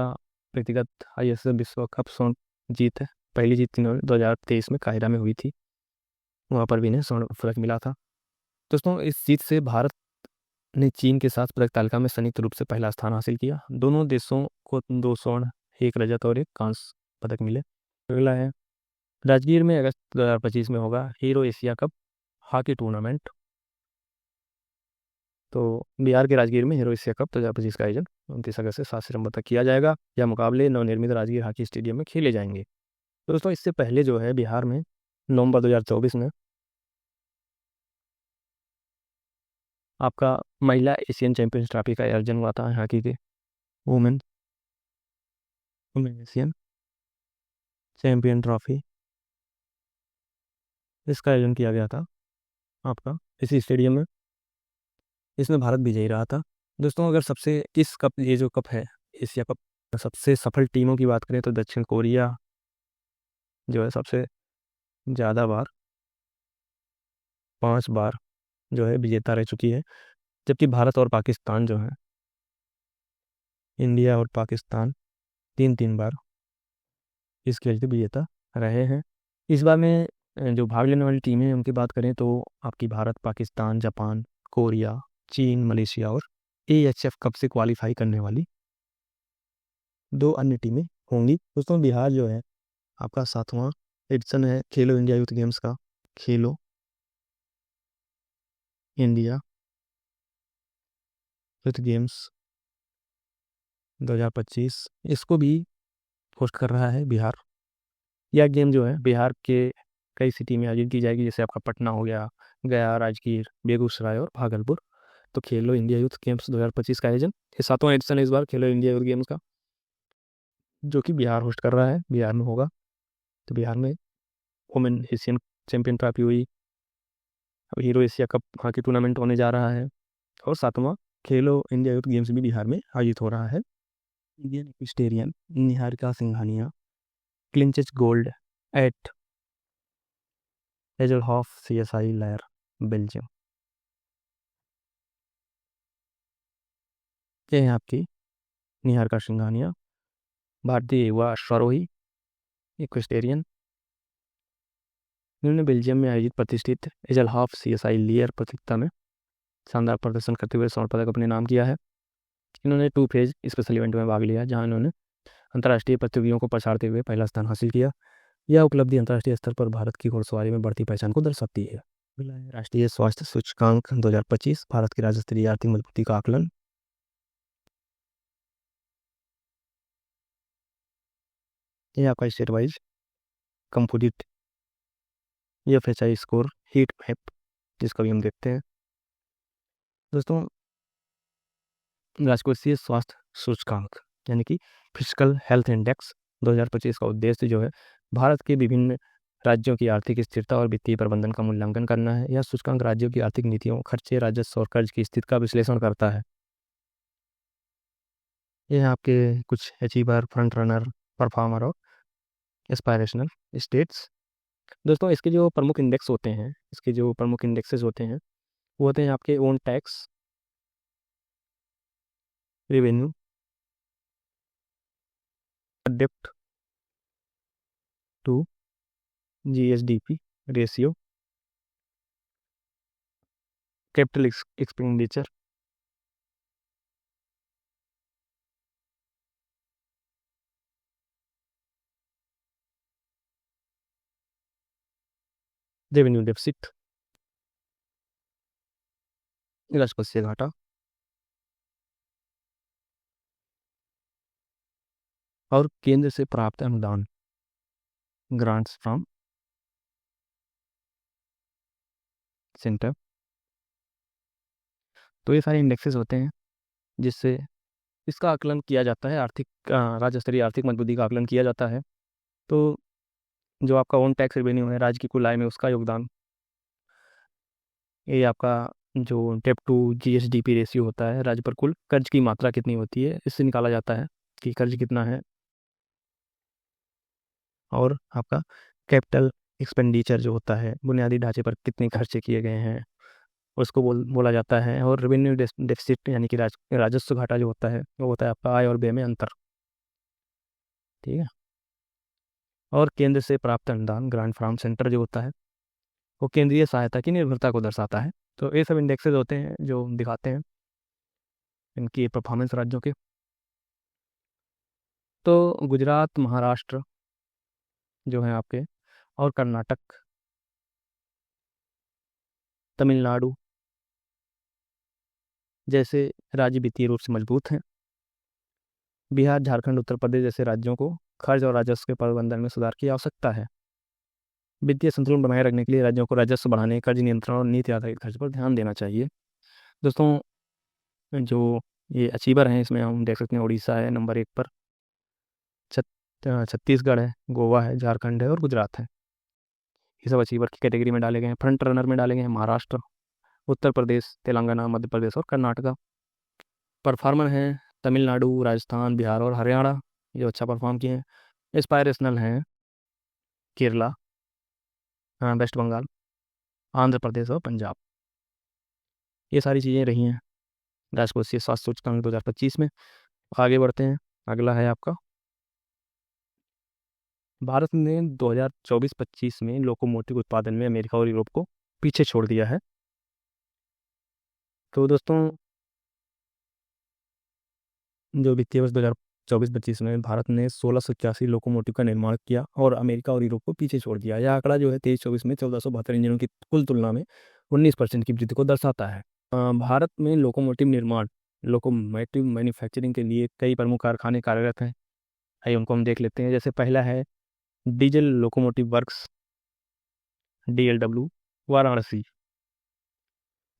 व्यक्तिगत ISSF विश्व कप स्वर्ण जीत है। पहली जीत इन्होंने 2023 में काहिरा में हुई थी, वहाँ पर भी इन्हें स्वर्ण पदक मिला था। दोस्तों, इस जीत से भारत ने चीन के साथ पदक तालिका में संयुक्त रूप से पहला स्थान हासिल किया। दोनों देशों को 2 स्वर्ण, 1 रजत और 1 कांस्य पदक मिले। अगला है राजगीर में अगस्त 2025 में होगा hero Asia cup hockey tournament. तो बिहार के राजगीर में हीरो एशिया कप 2025 का आयोजन 29 अगस्त से 7 सितंबर तक किया जाएगा। यह मुकाबले नवनिर्मित राजगीर हॉकी स्टेडियम में खेले जाएंगे। दोस्तों, इससे पहले जो है बिहार में नवंबर 2024 में आपका महिला एशियन चैंपियंस ट्रॉफी का आयोजन हुआ था। हॉकी के वुमेन एशियन चैंपियन ट्रॉफी, इसका आयोजन किया गया था आपका इसी स्टेडियम में। इसमें भारत विजयी रहा था। दोस्तों, अगर ये जो कप है एशिया कप, सबसे सफल टीमों की बात करें तो दक्षिण कोरिया जो है सबसे ज़्यादा बार 5 बार जो है विजेता रह चुकी है। जबकि भारत और पाकिस्तान जो है, इंडिया और पाकिस्तान 3-3 बार इस खेल के विजेता रहे हैं। इस बार में जो भाग लेने वाली टीमें उनकी बात करें तो आपकी भारत, पाकिस्तान, जापान, कोरिया, चीन, मलेशिया और AHF कप से क्वालिफाई करने वाली 2 अन्य टीमें होंगी। दोस्तों, बिहार जो है आपका 7वां एडिशन है खेलो इंडिया यूथ गेम्स का। खेलो इंडिया यूथ गेम्स 2025 इसको भी होस्ट कर रहा है बिहार। यह गेम जो है बिहार के कई सिटी में आयोजित की जाएगी, जैसे आपका पटना हो गया, गया, राजगीर, बेगूसराय और भागलपुर। तो खेलो इंडिया यूथ गेम्स 2025 का आयोजन, ये 7वां एडिशन है इस बार खेलो इंडिया यूथ गेम्स का, जो कि बिहार होस्ट कर रहा है, बिहार में होगा। तो बिहार में वुमेन एशियन चैंपियन ट्रॉफी हुई। अब hero Asia cup hockey tournament होने जा रहा है। और 7वां खेलो इंडिया यूथ गेम्स भी बिहार में आयोजित हो रहा है। Indian equestrian Niharika Singhania clinches gold at Hazelhof CSI Lier Belgium. ये है आपकी निहारिका सिंघानिया, भारतीय युवा अश्वारोही इक्वेस्टेरियन। इन्होंने बेल्जियम में आयोजित प्रतिष्ठित एजलहॉफ CSI लियर प्रतियोगिता में शानदार प्रदर्शन करते हुए स्वर्ण पदक अपने नाम किया है। इन्होंने 2 फेज स्पेशल इवेंट में भाग लिया, जहां इन्होंने अंतर्राष्ट्रीय प्रतियोगियों को पछाड़ते हुए पहला स्थान हासिल किया। यह उपलब्धि अंतर्राष्ट्रीय स्तर पर भारत की घुड़सवारी में बढ़ती पहचान को दर्शाती है। अगला है राष्ट्रीय स्वास्थ्य सूचकांक 2025, भारत की राज्य स्तरीय आर्थिक मजबूती का आकलन। यह आपका state wise composite FHI score heat map, जिसका भी हम देखते हैं। दोस्तों, राजकोषीय स्वास्थ्य सूचकांक यानी कि फिजिकल हेल्थ इंडेक्स 2025 का उद्देश्य जो है भारत के विभिन्न राज्यों की आर्थिक स्थिरता और वित्तीय प्रबंधन का मूल्यांकन करना है। यह सूचकांक राज्यों की आर्थिक नीतियों, खर्चे, राजस्व और कर्ज की स्थिति का विश्लेषण करता है। यह आपके कुछ अचीवर, फ्रंट रनर, परफॉर्मर और एस्पायरेशनल स्टेट्स। दोस्तों, इसके जो प्रमुख इंडेक्स होते हैं, इसके जो प्रमुख इंडेक्सेस होते हैं, वो होते हैं आपके ओन टैक्स, रेवेन्यू, डेप्ट to GSDP ratio, capital expenditure, revenue deficit, राजकोषीय घाटा और केंद्र से प्राप्त अनुदान, ग्रांट्स फ्रॉम सेंटर। तो ये सारे इंडेक्सेस होते हैं जिससे इसका आकलन किया जाता है, आर्थिक राज्य स्तरीय आर्थिक मजबूती का आकलन किया जाता है। तो जो आपका ओन टैक्स रेवेन्यू है, राज्य की कुल आय में उसका योगदान, ये आपका जो डेप्ट टू GSDP रेशियो होता है, राज्य पर कुल कर्ज की मात्रा कितनी होती है, इससे निकाला जाता है कि कर्ज कितना है। और आपका कैपिटल एक्सपेंडिचर जो होता है, बुनियादी ढांचे पर कितने खर्चे किए गए हैं, उसको बोला जाता है। और रेवेन्यू डेफिसिट यानी कि राजस्व घाटा जो होता है, वो होता है आपका आय और व्यय में अंतर। ठीक है। और केंद्र से प्राप्त अनुदान, ग्रांट फ्रॉम सेंटर जो होता है, वो केंद्रीय सहायता की निर्भरता को दर्शाता है। तो ये सब इंडेक्सेस होते हैं जो दिखाते हैं इनकी परफॉर्मेंस राज्यों के। तो गुजरात, महाराष्ट्र जो है आपके, और कर्नाटक, तमिलनाडु जैसे राज्य वित्तीय रूप से मजबूत हैं। बिहार, झारखंड, उत्तर प्रदेश जैसे राज्यों को खर्च और राजस्व के प्रबंधन में सुधार की आवश्यकता है। वित्तीय संतुलन बनाए रखने के लिए राज्यों को राजस्व बढ़ाने, कर्ज नियंत्रण और नीति आधारित खर्च पर ध्यान देना चाहिए। दोस्तों, जो ये अचीवर हैं, इसमें हम देख सकते हैं उड़ीसा है नंबर 1 पर, छत्तीसगढ़ है, गोवा है, झारखंड है और गुजरात है। ये सब अचीवर की कैटेगरी में डाले गए हैं। फ्रंट रनर में डाले गए हैं महाराष्ट्र, उत्तर प्रदेश, तेलंगाना, मध्य प्रदेश और कर्नाटका। परफॉर्मर हैं तमिलनाडु, राजस्थान, बिहार और हरियाणा, जो अच्छा परफॉर्म किए हैं। एस्पायरेशनल हैं केरला, वेस्ट बंगाल, आंध्र प्रदेश और पंजाब। ये सारी चीज़ें रही हैं राजकोषीय स्वास्थ्य सूचकांक 2025 में। आगे बढ़ते हैं। अगला है आपका, भारत ने 2024-25 में लोकोमोटिव उत्पादन में अमेरिका और यूरोप को पीछे छोड़ दिया है। तो दोस्तों, जो वित्तीय वर्ष 2024-25 में भारत ने 1681 लोकोमोटिव का निर्माण किया और अमेरिका और यूरोप को पीछे छोड़ दिया। यह आंकड़ा जो है 23-24 में 1472 इंजनों की कुल तुलना में 19% की वृद्धि को दर्शाता है। भारत में लोकोमोटिव निर्माण, लोकोमोटिव मैन्युफैक्चरिंग के लिए कई प्रमुख कारखाने कार्यरत हैं। आइए उनको हम देख लेते हैं। जैसे पहला है diesel locomotive works, DLW, Varanasi.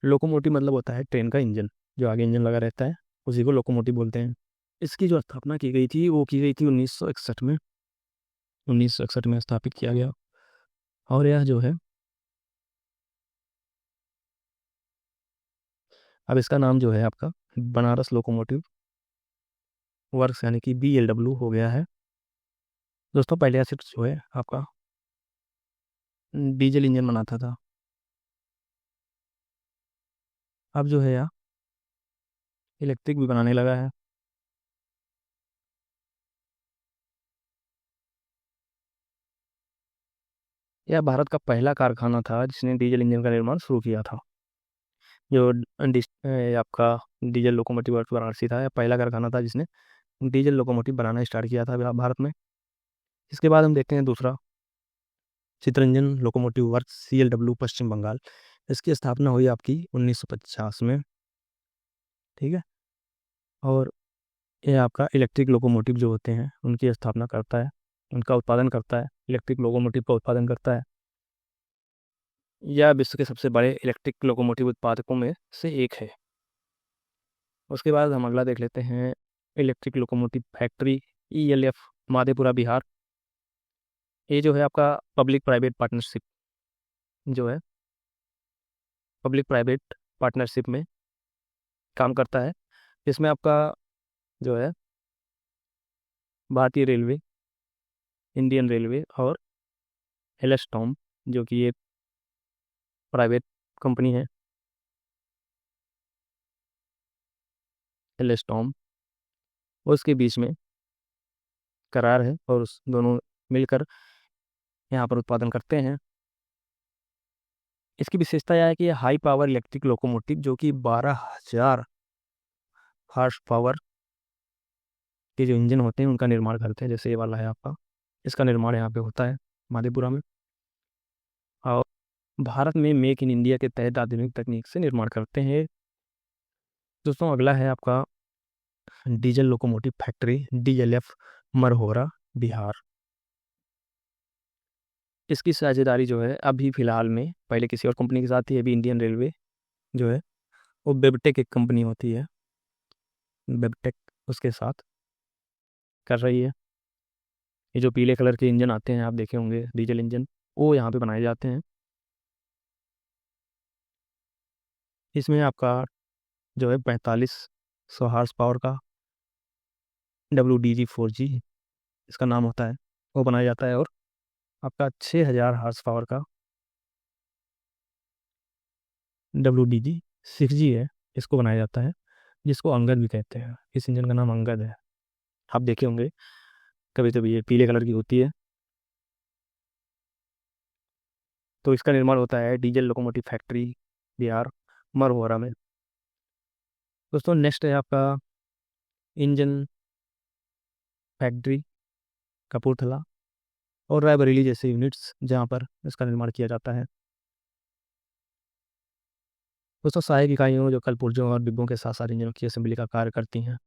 Locomotive मतलब होता है ट्रेन का इंजन, जो आगे इंजन लगा रहता है, उसी को लोकोमोटिव बोलते हैं। इसकी जो स्थापना की गई थी वो की गई थी 1961 में। 1961 में स्थापित किया गया। और यह जो है, अब इसका नाम जो है आपका बनारस लोकोमोटिव वर्क्स यानी कि BLW हो गया है। दोस्तों पहले यह सिर्फ जो है आपका डीजल इंजन बनाता था, अब जो है यह इलेक्ट्रिक भी बनाने लगा है। यह भारत का पहला कारखाना था जिसने डीजल इंजन का निर्माण शुरू किया था। जो आपका डीजल लोकोमोटिव वर्क्स वाराणसी था, यह पहला कारखाना था जिसने डीजल लोकोमोटिव बनाना स्टार्ट किया था भारत में। इसके बाद हम देखते हैं दूसरा, चित्रंजन लोकोमोटिव वर्क्स CLW पश्चिम बंगाल। इसकी स्थापना हुई आपकी 1950 में, ठीक है। और ये आपका इलेक्ट्रिक लोकोमोटिव जो होते हैं उनकी स्थापना करता है, उनका उत्पादन करता है, इलेक्ट्रिक लोकोमोटिव का उत्पादन करता है। यह विश्व के सबसे बड़े इलेक्ट्रिक लोकोमोटिव उत्पादकों में से एक है। उसके बाद हम अगला देख लेते हैं, electric locomotive factory ELF Madhepura Bihar. ये जो है आपका पब्लिक प्राइवेट पार्टनरशिप जो है, पब्लिक प्राइवेट पार्टनरशिप में काम करता है। इसमें आपका जो है भारतीय रेलवे, इंडियन रेलवे और एलस्टॉम जो कि एक प्राइवेट कंपनी है, एलस्टॉम, उसके बीच में करार है और उस दोनों मिलकर यहाँ पर उत्पादन करते हैं। इसकी विशेषता यह है कि हाई पावर इलेक्ट्रिक लोकोमोटिव जो कि 12,000 हार्स पावर के जो इंजन होते हैं उनका निर्माण करते हैं, जैसे ये वाला है आपका, इसका निर्माण यहाँ पे होता है माधेपुरा में। और भारत में मेक इन इंडिया के तहत आधुनिक तकनीक से निर्माण करते हैं। दोस्तों अगला है आपका diesel locomotive factory DLF Marhowrah Bihar. इसकी साझेदारी जो है अभी फिलहाल में, पहले किसी और कंपनी के साथ थी, अभी इंडियन रेलवे जो है वो बेबटेक एक कंपनी होती है, बेबटेक उसके साथ कर रही है। ये जो पीले कलर के इंजन आते हैं आप देखे होंगे डीजल इंजन, वो यहाँ पे बनाए जाते हैं। इसमें आपका जो है 4500 हार्स पावर का WDG-4G इसका नाम होता है, वो बनाया जाता है। और आपका 6000 हार्स पावर का WDG-6G है, इसको बनाया जाता है, जिसको अंगद भी कहते हैं। इस इंजन का नाम अंगद है, आप देखे होंगे कभी कभी, ये पीले कलर की होती है। तो इसका निर्माण होता है डीजल लोकोमोटिव फैक्ट्री बिहार मरहोरा में। दोस्तों नेक्स्ट है आपका इंजन फैक्ट्री कपूरथला और रायबरेली जैसे यूनिट्स जहाँ पर इसका निर्माण किया जाता है। दोस्तों सहायक इकाइयों जो कल पुर्जों और डिब्बों के साथ साथ इंजनों की असेंबली का कार्य करती हैं,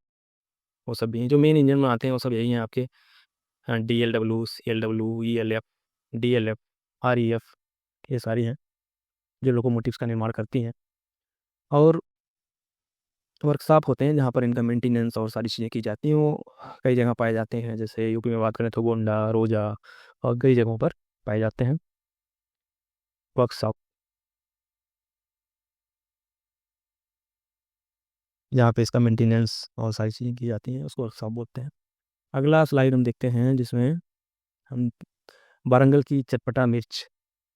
वो सब भी हैं। जो मेन इंजन में आते हैं वो सब यही हैं आपके, DLW CLW ELF DLF REF, ये सारी हैं जो लोकोमोटिव्स का निर्माण करती हैं। और वर्कशॉप होते हैं जहाँ पर इनका मेंटेनेंस और सारी चीज़ें की जाती हैं, वो कई जगह पाए जाते हैं। जैसे यूपी में बात करें तो गोंडा, रोजा और कई जगहों पर पाए जाते हैं वर्कशॉप, जहाँ पे इसका मेंटेनेंस और सारी चीज़ें की जाती हैं, उसको वर्कशॉप बोलते हैं। अगला स्लाइड हम देखते हैं जिसमें हम वारंगल की चटपटा मिर्च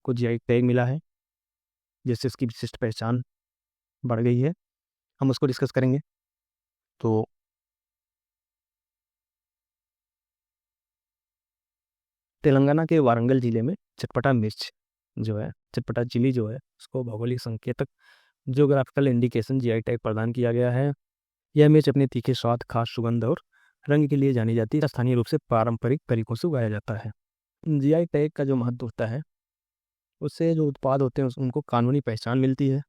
को GI टैग मिला है, जिससे इसकी विशिष्ट पहचान बढ़ गई है, हम उसको डिस्कस करेंगे। तो तेलंगाना के वारंगल जिले में चटपटा मिर्च जो है, चटपटा चिली जो है, उसको भौगोलिक संकेतक जियोग्राफिकल इंडिकेशन GI टैग प्रदान किया गया है। यह मिर्च अपने तीखे स्वाद, खास सुगंध और रंग के लिए जानी जाती है। स्थानीय रूप से पारंपरिक तरीकों से उगाया जाता है। GI टैग का जो महत्व होता है, उससे जो उत्पाद होते हैं उनको कानूनी पहचान मिलती है,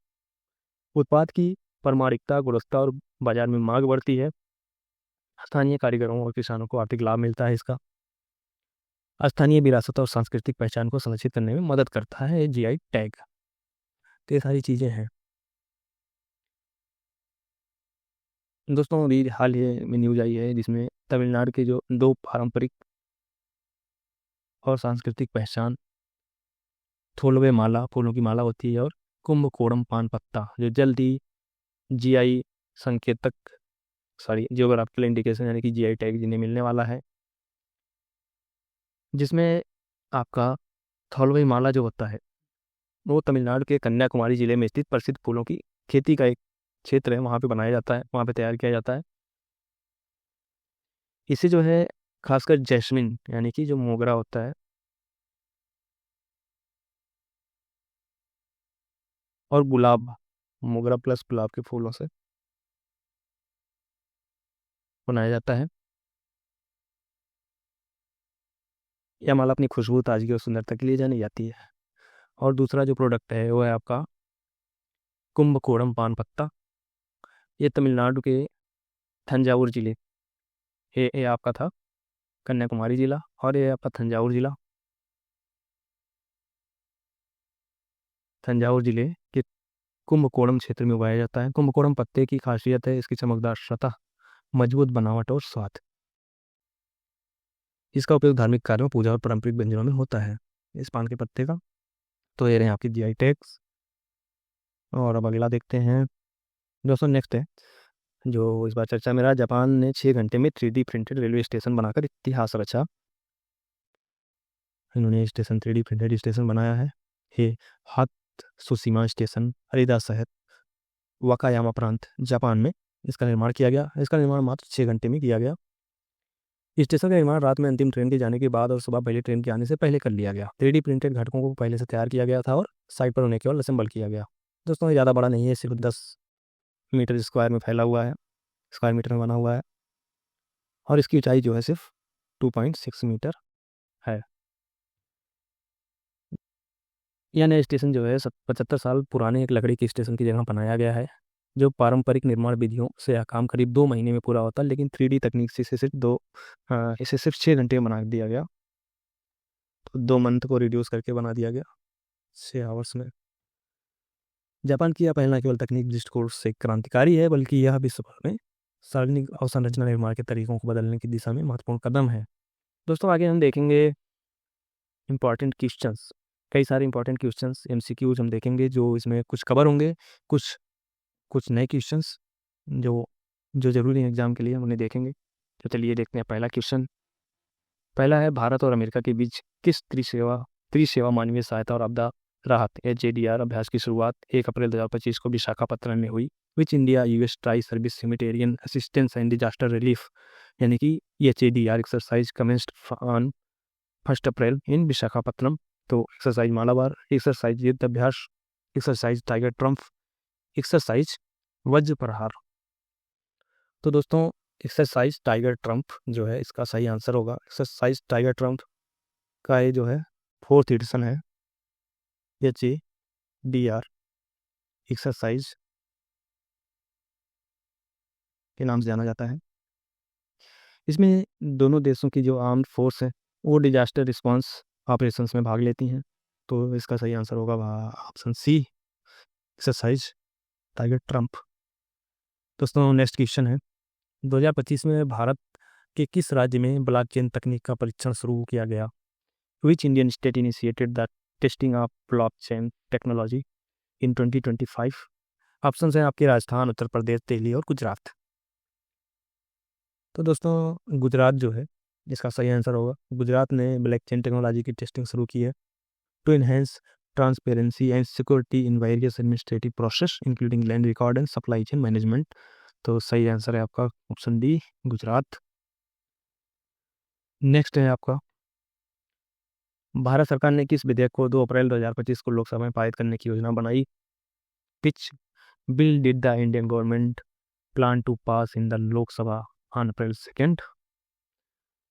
उत्पाद की प्रामाणिकता, गुणवत्ता और बाजार में मांग बढ़ती है। स्थानीय कारीगरों और किसानों को आर्थिक लाभ मिलता है। इसका स्थानीय विरासत और सांस्कृतिक पहचान को संरक्षित करने में मदद करता है GI टैग। तो ये सारी चीज़ें हैं। दोस्तों अभी हाल ही में न्यूज़ आई है जिसमें तमिलनाडु के जो दो पारंपरिक और सांस्कृतिक पहचान, थोलवे माला फूलों की माला होती है, और कुंभकोणम पान पत्ता जो जल्द ही जीआई संकेतक जियोग्राफिकल इंडिकेशन यानी कि जीआई टैग जिन्हें मिलने वाला है, जिसमें आपका थोलवे माला जो होता है वो तमिलनाडु के कन्याकुमारी जिले में स्थित प्रसिद्ध फूलों की खेती का एक क्षेत्र है, वहाँ पे बनाया जाता है, वहाँ पे तैयार किया जाता है। इसे जो है खासकर जैस्मिन यानी कि जो मोगरा होता है और गुलाब, मोगरा प्लस गुलाब के फूलों से बनाया जाता है। यह माला अपनी खुशबू, ताजगी और सुंदरता के लिए जानी जाती है। और दूसरा जो प्रोडक्ट है वो है आपका कुंभकोणम पान पत्ता। ये तमिलनाडु के थंजावुर जिले, ये आपका था कन्याकुमारी जिला, और ये आपका थंजावुर जिले के कुंभकोणम क्षेत्र में उगाया जाता है। कुंभकोणम पत्ते की खासियत है इसकी चमकदार सतह, मजबूत बनावट और स्वाद। इसका उपयोग धार्मिक कार्यों, पूजा और पारंपरिक व्यंजनों में होता है इस पान के पत्ते का। तो ये रहे आपकी जीआई टैग्स। और अब अगला देखते हैं दोस्तों। नेक्स्ट है जो इस बार चर्चा में रहा, जापान ने 6 घंटे में 3D प्रिंटेड रेलवे स्टेशन बनाकर इतिहास रचा। इन्होंने स्टेशन 3D प्रिंटेड स्टेशन बनाया है। ये हाथ सुसीमा स्टेशन, हरिदा शहर, वाकायामा प्रांत, जापान में इसका निर्माण किया गया। इसका निर्माण मात्र 6 घंटे में किया गया। स्टेशन का निर्माण रात में अंतिम ट्रेन के जाने के बाद और सुबह पहले ट्रेन के आने से पहले कर लिया गया। 3D प्रिंटेड घटकों को पहले से तैयार किया गया था और साइट पर उन्हें केवल असेंबल किया गया। दोस्तों ये ज़्यादा बड़ा नहीं है, सिर्फ 10 मीटर स्क्वायर में फैला हुआ है, स्क्वायर मीटर में बना हुआ है, और इसकी ऊंचाई जो है सिर्फ 2.6 मीटर है। यह नया स्टेशन जो है 75 साल पुराने एक लकड़ी के स्टेशन की जगह बनाया गया है। जो पारंपरिक निर्माण विधियों से यह काम करीब 2 महीने में पूरा होता है, लेकिन 3D तकनीक से इसे सिर्फ 6 घंटे में बना दिया गया। तो 2 मंथ को रिड्यूस करके बना दिया गया 6 आवर्स में। जापान की यह पहल न केवल तकनीक दृष्टिकोण से क्रांतिकारी है, बल्कि यह विश्व भर में सार्वजनिक अवसंरचना निर्माण के तरीकों को बदलने की दिशा में महत्वपूर्ण कदम है। दोस्तों आगे हम देखेंगे इंपॉर्टेंट क्वेश्चंस, कई सारे इंपॉर्टेंट क्वेश्चंस MCQs हम देखेंगे जो इसमें कुछ कवर होंगे, कुछ कुछ नए क्वेश्चंस जो जो जरूरी हैं एग्जाम के लिए, हम उन्हें देखेंगे। तो चलिए देखते हैं पहला क्वेश्चन। पहला है, भारत और अमेरिका के बीच किस त्रिसेवा मानवीय सहायता और आपदा राहत HADR अभ्यास की शुरुआत 1 अप्रैल 2025 को विशाखापत्तनम में हुई। Which India US tri service humanitarian assistance and disaster relief यानी कि HADR एक्सरसाइज कमेंस्ड ऑन 1 अप्रैल इन विशाखापत्तनम। तो एक्सरसाइज मालाबार, एक्सरसाइज युद्ध अभ्यास, एक्सरसाइज टाइगर ट्रम्प, एक्सरसाइज वज्र प्रहार। तो दोस्तों एक्सरसाइज टाइगर ट्रम्प जो है इसका सही आंसर होगा। एक्सरसाइज टाइगर ट्रम्प का ये जो है 4th एडिशन है, HADR एक्सरसाइज के नाम से जाना जाता है। इसमें दोनों देशों की जो आर्म्ड फोर्स है वो डिजास्टर रिस्पांस ऑपरेशंस में भाग लेती हैं। तो इसका सही आंसर होगा option C, exercise tiger Trump. दोस्तों नेक्स्ट क्वेश्चन है, 2025 में भारत के किस राज्य में ब्लॉकचेन तकनीक का परीक्षण शुरू किया गया। Which Indian state initiated the testing of blockchain technology in 2025। Option हैं आपके राजस्थान, उत्तर प्रदेश, दिल्ली और गुजरात। तो दोस्तों गुजरात जो है इसका सही आंसर होगा। गुजरात ने ब्लॉकचेन टेक्नोलॉजी की टेस्टिंग शुरू की है to enhance transparency and security in various administrative process including land record and supply chain management. तो सही आंसर है आपका ऑप्शन D, गुजरात। नेक्स्ट है आपका, भारत सरकार ने किस विधेयक को 2 अप्रैल 2025 को लोकसभा में पारित करने की योजना बनाई। Which bill did the Indian government plan to pass in the Lok Sabha on April 2।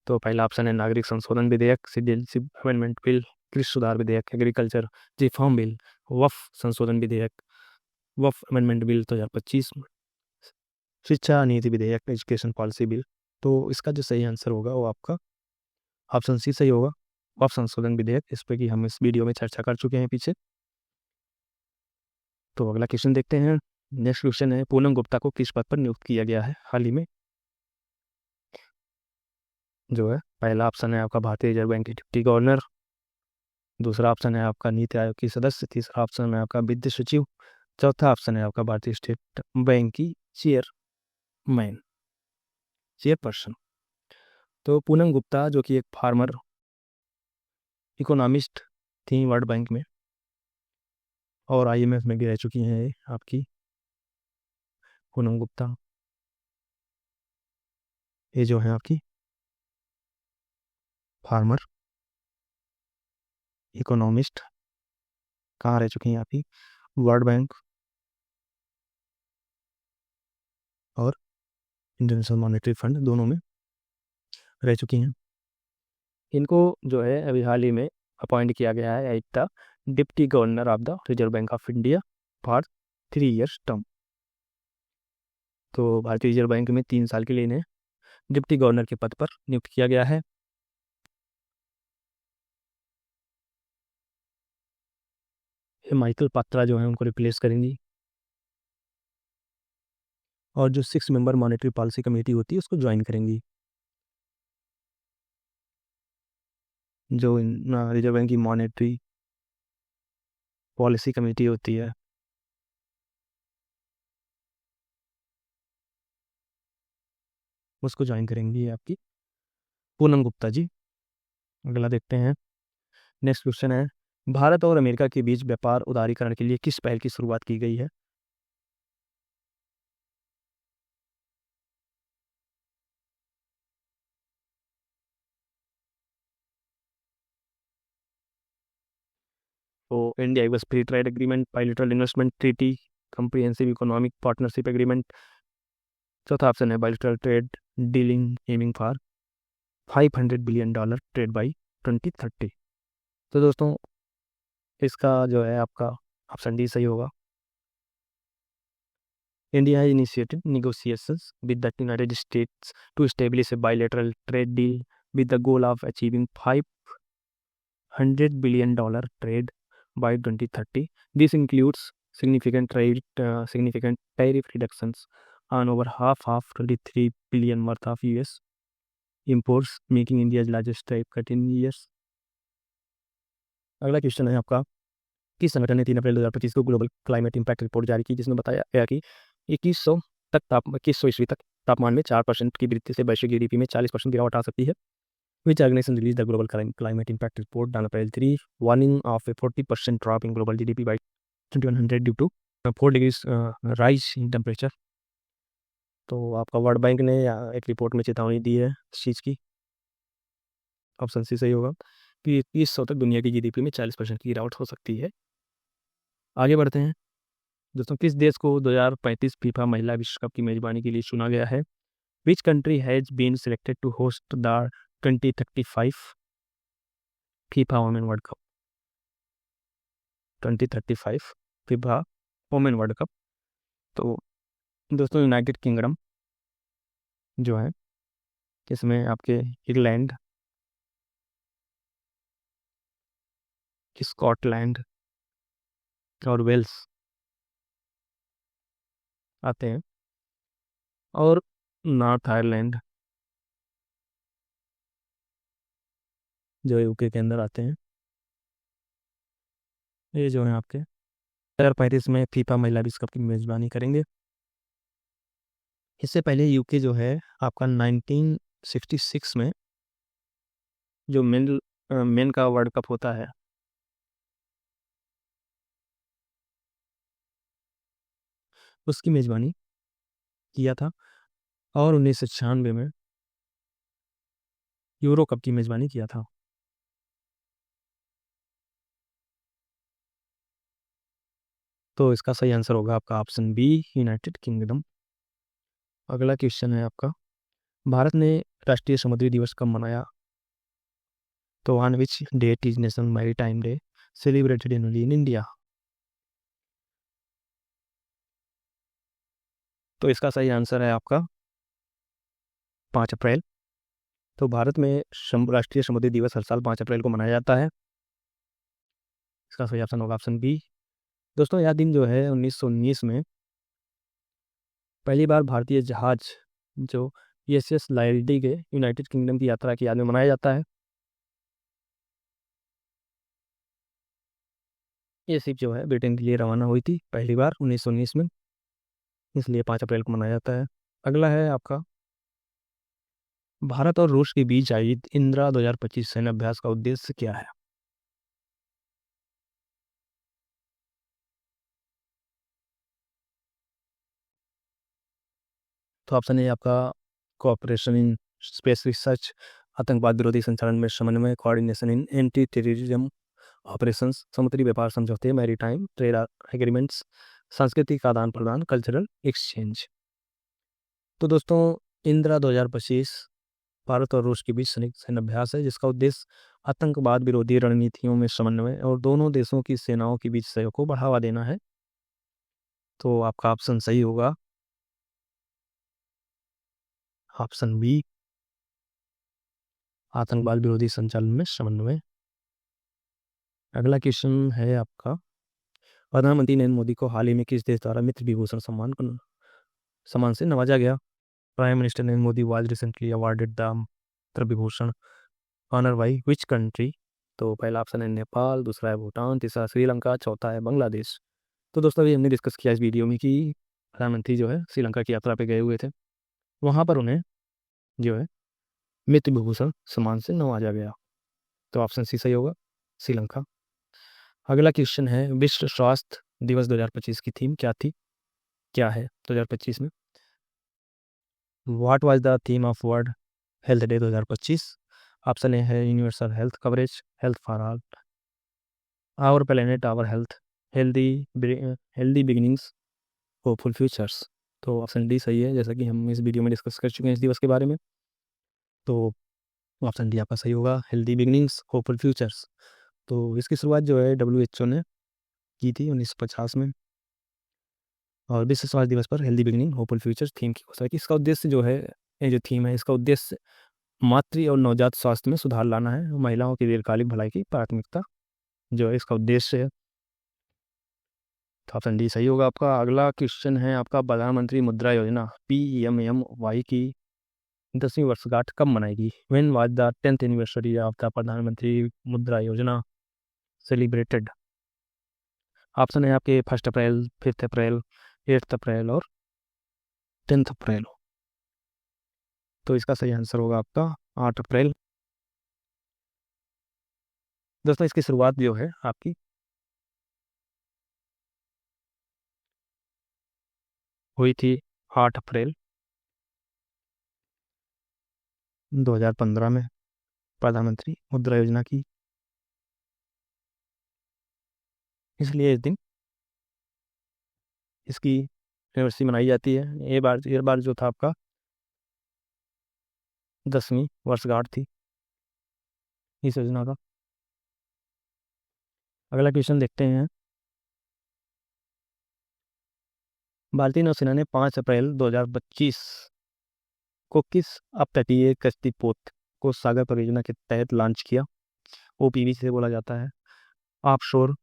तो पहला ऑप्शन है नागरिक संशोधन विधेयक, सिटीजनशिप अमेंडमेंट बिल, कृषि सुधार विधेयक, एग्रीकल्चर रिफॉर्म बिल, वक्फ संशोधन विधेयक, वक्फ अमेंडमेंट बिल 2025, शिक्षा नीति विधेयक, एजुकेशन पॉलिसी बिल। तो इसका जो सही आंसर होगा वो आपका ऑप्शन C सही होगा, वक्फ संशोधन विधेयक। इस पर कि हम इस वीडियो में चर्चा कर चुके हैं पीछे। तो अगला क्वेश्चन देखते हैं। नेक्स्ट क्वेश्चन है, पूनम गुप्ता को किस पद पर नियुक्त किया गया है हाल ही में। जो है पहला ऑप्शन है आपका भारतीय रिजर्व बैंक के डिप्टी गवर्नर, दूसरा ऑप्शन है आपका नीति आयोग की सदस्य, तीसरा ऑप्शन है आपका वित्त सचिव, चौथा ऑप्शन है आपका भारतीय स्टेट बैंक की चेयरमैन, चेयरपर्सन। तो पूनम गुप्ता जो कि एक फार्मर इकोनॉमिस्ट थी वर्ल्ड बैंक में और IMF में भी रह चुकी हैं आपकी पूनम गुप्ता। ये जो है आपकी फार्मर इकोनॉमिस्ट कहाँ रह चुकी हैं आपकी, वर्ल्ड बैंक और इंटरनेशनल मॉनेटरी फंड दोनों में रह चुकी हैं। इनको जो है अभी हाल ही में अपॉइंट किया गया है as the deputy governor of the reserve bank of India for 3 years term. तो भारतीय रिजर्व बैंक में 3 साल के लिए इन्हें डिप्टी गवर्नर के पद पर नियुक्त किया गया है। माइकल पात्रा जो है उनको रिप्लेस करेंगी और जो 6 मेंबर मॉनेटरी पॉलिसी कमेटी होती है उसको ज्वाइन करेंगी। जो रिजर्व बैंक की मॉनेटरी पॉलिसी कमेटी होती है उसको ज्वाइन करेंगी आपकी पूनम गुप्ता जी। अगला देखते हैं, नेक्स्ट क्वेश्चन है, भारत और अमेरिका के बीच व्यापार उदारीकरण के लिए किस पहल की शुरुआत की गई है? तो India US free trade agreement, bilateral investment treaty, comprehensive economic partnership agreement, चौथा ऑप्शन है bilateral trade dealing aiming for $500 billion trade by 2030। तो दोस्तों इसका जो है आपका ऑप्शन डी सही होगा। India has initiated negotiations with the United States to establish a bilateral trade deal with the goal of achieving $500 billion trade by 2030. This includes significant tariff reductions on over half of 23 billion worth of US imports, making India's largest trade cut in years. अगला question है आपका, किस संगठन ने 3 अप्रैल 2025 को global climate impact report जारी की जिसमें बताया गया कि 2100 ईस्वी तक तापमान में 4% की वृद्धि से वैश्विक GDP में 40% गिरावट आ सकती है? Which organization released the global climate impact report on April 3, warning of a 40% drop in global GDP by 2100 due to 4 degrees rise in temperature? तो आपका वर्ल्ड बैंक ने एक रिपोर्ट में चेतावनी दी है इस चीज़ की। ऑप्शन सी सही होगा कि 2100 तक दुनिया की GDP में 40% की गिरावट हो सकती है। आगे बढ़ते हैं दोस्तों, किस देश को 2035 फीफा महिला विश्व कप की मेजबानी के लिए चुना गया है? Which country has been selected to host the 2035 FIFA women world cup? 2035 FIFA women world cup. तो दोस्तों यूनाइटेड किंगडम जो है इसमें आपके इंग्लैंड, स्कॉटलैंड और वेल्स आते हैं और नॉर्थ आयरलैंड जो UK के अंदर आते हैं। ये जो है आपके 2035 में फीफा महिला विश्व कप की मेजबानी करेंगे। इससे पहले UK जो है आपका 1966 में जो मेन का वर्ल्ड कप होता है उसकी मेजबानी किया था और 1996 में यूरो कप की मेजबानी किया था। तो इसका सही आंसर होगा आपका ऑप्शन बी, यूनाइटेड किंगडम। अगला क्वेश्चन है आपका, भारत ने राष्ट्रीय समुद्री दिवस कब मनाया? तो on which date is national maritime day celebrated annually in India? तो इसका सही आंसर है आपका 5 अप्रैल। तो भारत में राष्ट्रीय समुद्री दिवस हर साल 5 अप्रैल को मनाया जाता है। इसका सही ऑप्शन होगा ऑप्शन बी। दोस्तों यह दिन जो है 1919 में पहली बार भारतीय जहाज जो यूएसएस लायल्टी के यूनाइटेड किंगडम की यात्रा की याद में मनाया जाता है। ये शिप जो है ब्रिटेन के लिए रवाना हुई थी पहली बार 1919 में, इसलिए 5 अप्रैल को मनाया जाता है। अगला है आपका, भारत और रूस के बीच आयोजित इंदिरा 2025 सैन्य अभ्यास का उद्देश्य क्या है? तो ऑप्शन ए आपका कोऑपरेशन इन स्पेस रिसर्च, आतंकवाद विरोधी संचालन में समन्वय, coordination in anti terrorism operations, समुद्री व्यापार समझौते, मैरीटाइम ट्रेड एग्रीमेंट्स, सांस्कृतिक आदान प्रदान, कल्चरल एक्सचेंज। तो दोस्तों, इंदिरा 2025 भारत और रूस के बीच संयुक्त सैन्य अभ्यास है, जिसका उद्देश्य आतंकवाद विरोधी रणनीतियों में समन्वय और दोनों देशों की सेनाओं के बीच सहयोग को बढ़ावा देना है। तो आपका ऑप्शन सही होगा, ऑप्शन बी, आतंकवाद विरोधी संचालन में समन्वय। अगला क्वेश्चन है आपका, प्रधानमंत्री नरेंद्र मोदी को हाल ही में किस देश द्वारा मित्र विभूषण सम्मान से नवाजा गया? Prime minister Narendra Modi was recently awarded the Mitra Vibhushan honour by which country? तो पहला ऑप्शन है नेपाल, दूसरा है भूटान, तीसरा श्रीलंका, चौथा है बांग्लादेश। तो दोस्तों, अभी हमने डिस्कस किया इस वीडियो में कि प्रधानमंत्री जो है श्रीलंका की यात्रा पे गए हुए थे, वहाँ पर उन्हें जो है मित्र विभूषण सम्मान से नवाजा गया। तो ऑप्शन सी सही होगा, श्रीलंका। अगला क्वेश्चन है, विश्व स्वास्थ्य दिवस 2025 की थीम क्या है 2025 में? What was the theme of World Health Day 2025? Option A है universal health coverage, health for all, our planet our health, healthy healthy beginnings, hopeful futures. तो ऑप्शन डी सही है, जैसा कि हम इस वीडियो में डिस्कस कर चुके हैं इस दिवस के बारे में। तो ऑप्शन डी आपका सही होगा, हेल्दी बिगिनिंग्स होपफुल फ्यूचर्स। तो इसकी शुरुआत जो है WHO ने की थी 1950 में, और विश्व स्वास्थ्य दिवस पर healthy beginning hopeful futures theme की घोषणा की। इसका उद्देश्य जो है, ये जो थीम है, इसका उद्देश्य मातृ और नवजात स्वास्थ्य में सुधार लाना है, महिलाओं की दीर्घकालिक भलाई की प्राथमिकता जो है इसका उद्देश्य है। तो ऑप्शन डी सही होगा आपका। अगला क्वेश्चन है आपका, प्रधानमंत्री मुद्रा योजना PMMY की 10वीं वर्षगांठ कब मनाएगी? When was the 10th anniversary of the प्रधानमंत्री मुद्रा योजना सेलिब्रेटेड? ऑप्शन है आपके 1 अप्रैल, 5 अप्रैल, 8 अप्रैल और 10 अप्रैल। तो इसका सही आंसर होगा आपका 8 अप्रैल। दोस्तों, इसकी शुरुआत जो है आपकी हुई थी 8 अप्रैल 2015 में प्रधानमंत्री मुद्रा योजना की, इसलिए इस दिन इसकी एनिवर्सरी मनाई जाती है। ये बार जो था आपका 10वीं वर्षगांठ थी इस योजना का। अगला क्वेश्चन देखते हैं, भारतीय नौसेना ने 5 अप्रैल 2025 को किस अपतटीय कश्ती पोत को सागर परियोजना के तहत लॉन्च किया? OPV से बोला जाता है, offshore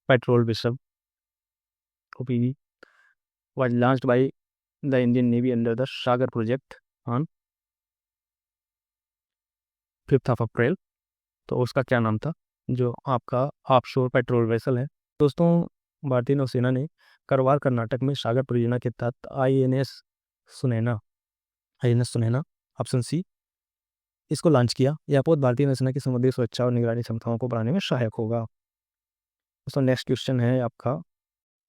patrol vessel. OPV was launched by the Indian Navy under the Sagar project on 5 अप्रैल। तो उसका क्या नाम था जो आपका ऑफशोर पेट्रोल वेसल है? दोस्तों, भारतीय नौसेना ने करवार कर्नाटक में सागर परियोजना के तहत INS सुनैना ऑप्शन सी इसको लॉन्च किया। यह पोत भारतीय नौसेना की समुद्री सुरक्षा और निगरानी क्षमताओं को बढ़ाने में सहायक होगा। दोस्तों, नेक्स्ट क्वेश्चन है आपका,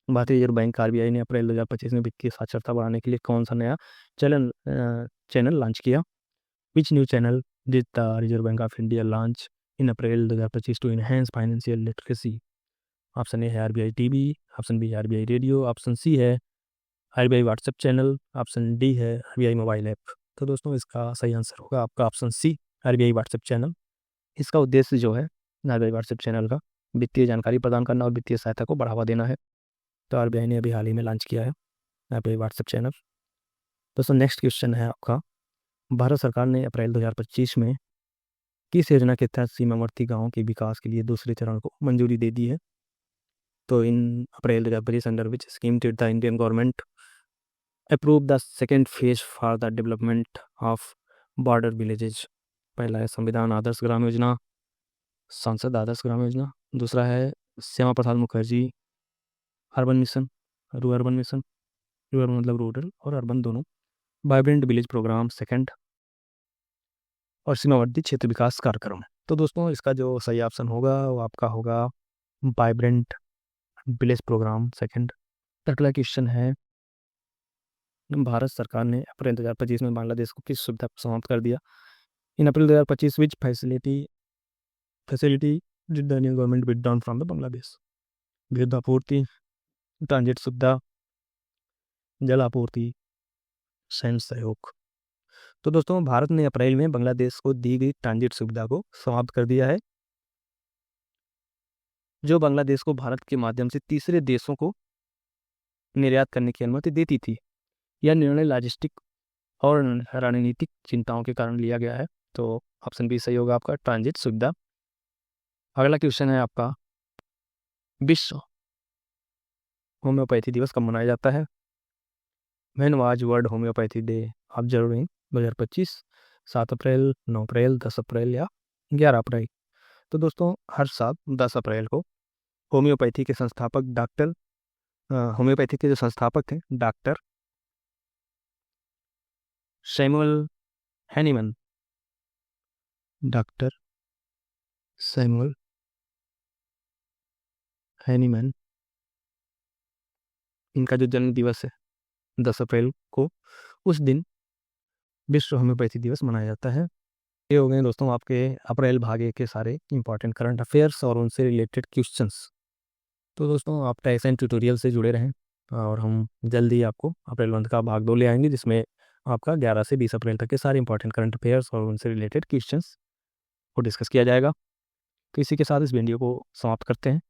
भारतीय रिजर्व बैंक RBI ने अप्रैल 2025 में वित्तीय साक्षरता बढ़ाने के लिए कौन सा नया चैनल लॉन्च किया? Which new channel did the reserve bank of India launch in April 2025 to enhance financial literacy? Option A है RBI TV, ऑप्शन बी है RBI रेडियो, ऑप्शन सी है RBI WhatsApp channel, option D है RBI mobile app. तो दोस्तों, इसका सही answer होगा आपका option C, RBI WhatsApp channel. इसका उद्देश्य जो है RBI व्हाट्सएप चैनल का वित्तीय जानकारी प्रदान करना और वित्तीय सहायता को बढ़ावा देना है। तो RBI ने अभी हाल ही में लॉन्च किया है RBI व्हाट्सएप चैनल। दोस्तों, नेक्स्ट क्वेश्चन है आपका, भारत सरकार ने अप्रैल 2025 में किस योजना के तहत सीमावर्ती गांवों के विकास के लिए दूसरे चरण को मंजूरी दे दी है? तो इन April 2025 under which scheme did the Indian government approve the second phase for the development of border villages. पहला है संविधान आदर्श ग्राम योजना, सांसद आदर्श ग्राम योजना। दूसरा है Shyama Prasad Mukherjee urban mission, urban mission, rural मतलब रूरल और अर्बन दोनों, वाइब्रेंट विलेज प्रोग्राम सेकंड, और सीमावर्ती क्षेत्र विकास कार्यक्रम। तो दोस्तों इसका जो सही ऑप्शन होगा वो आपका होगा वाइब्रेंट विलेज प्रोग्राम सेकंड। अगला क्वेश्चन है, भारत सरकार ने अप्रैल 2025 में बांग्लादेश को किस सुविधा को समाप्त कर दिया? In April 2025 which facility did the Indian government withdrawn from the Bangladesh? विद्युत आपूर्ति, ट्रांजिट सुविधा, जल आपूर्ति, सैन्य सहयोग। तो दोस्तों भारत ने अप्रैल में बांग्लादेश को दी गई ट्रांजिट सुविधा को समाप्त कर दिया है, जो बांग्लादेश को भारत के माध्यम से तीसरे देशों को निर्यात करने की अनुमति देती थी। यह निर्णय लॉजिस्टिक और रणनीतिक चिंताओं के कारण लिया गया है। तो ऑप्शन बी सही होगा आपका, ट्रांजिट सुविधा। अगला क्वेश्चन है आपका, विश्व होम्योपैथी दिवस कब मनाया जाता है? When was world homeopathy day observe in 2025? 7 अप्रैल, 9 अप्रैल, 10 अप्रैल या 11 अप्रैल? तो दोस्तों हर साल 10 अप्रैल को होम्योपैथी के संस्थापक होम्योपैथी के जो संस्थापक थे doctor Samuel Hahnemann, doctor Samuel Hahnemann, इनका जो जन्म दिवस है 10 अप्रैल को, उस दिन विश्व होम्योपैथी दिवस मनाया जाता है। ये हो गए दोस्तों आपके अप्रैल भागे के सारे इंपॉर्टेंट करंट अफेयर्स और उनसे रिलेटेड क्वेश्चंस। तो दोस्तों आप टेक्स एंड ट्यूटोरियल से जुड़े रहें और हम जल्दी आपको अप्रैल मंथ का भाग 2 ले आएंगे, जिसमें आपका 11 से 20 अप्रैल तक के सारे इंपॉर्टेंट करंट अफेयर्स और उनसे रिलेटेड क्वेश्चंस को डिस्कस किया जाएगा। तो इसी के साथ इस वीडियो को समाप्त करते हैं।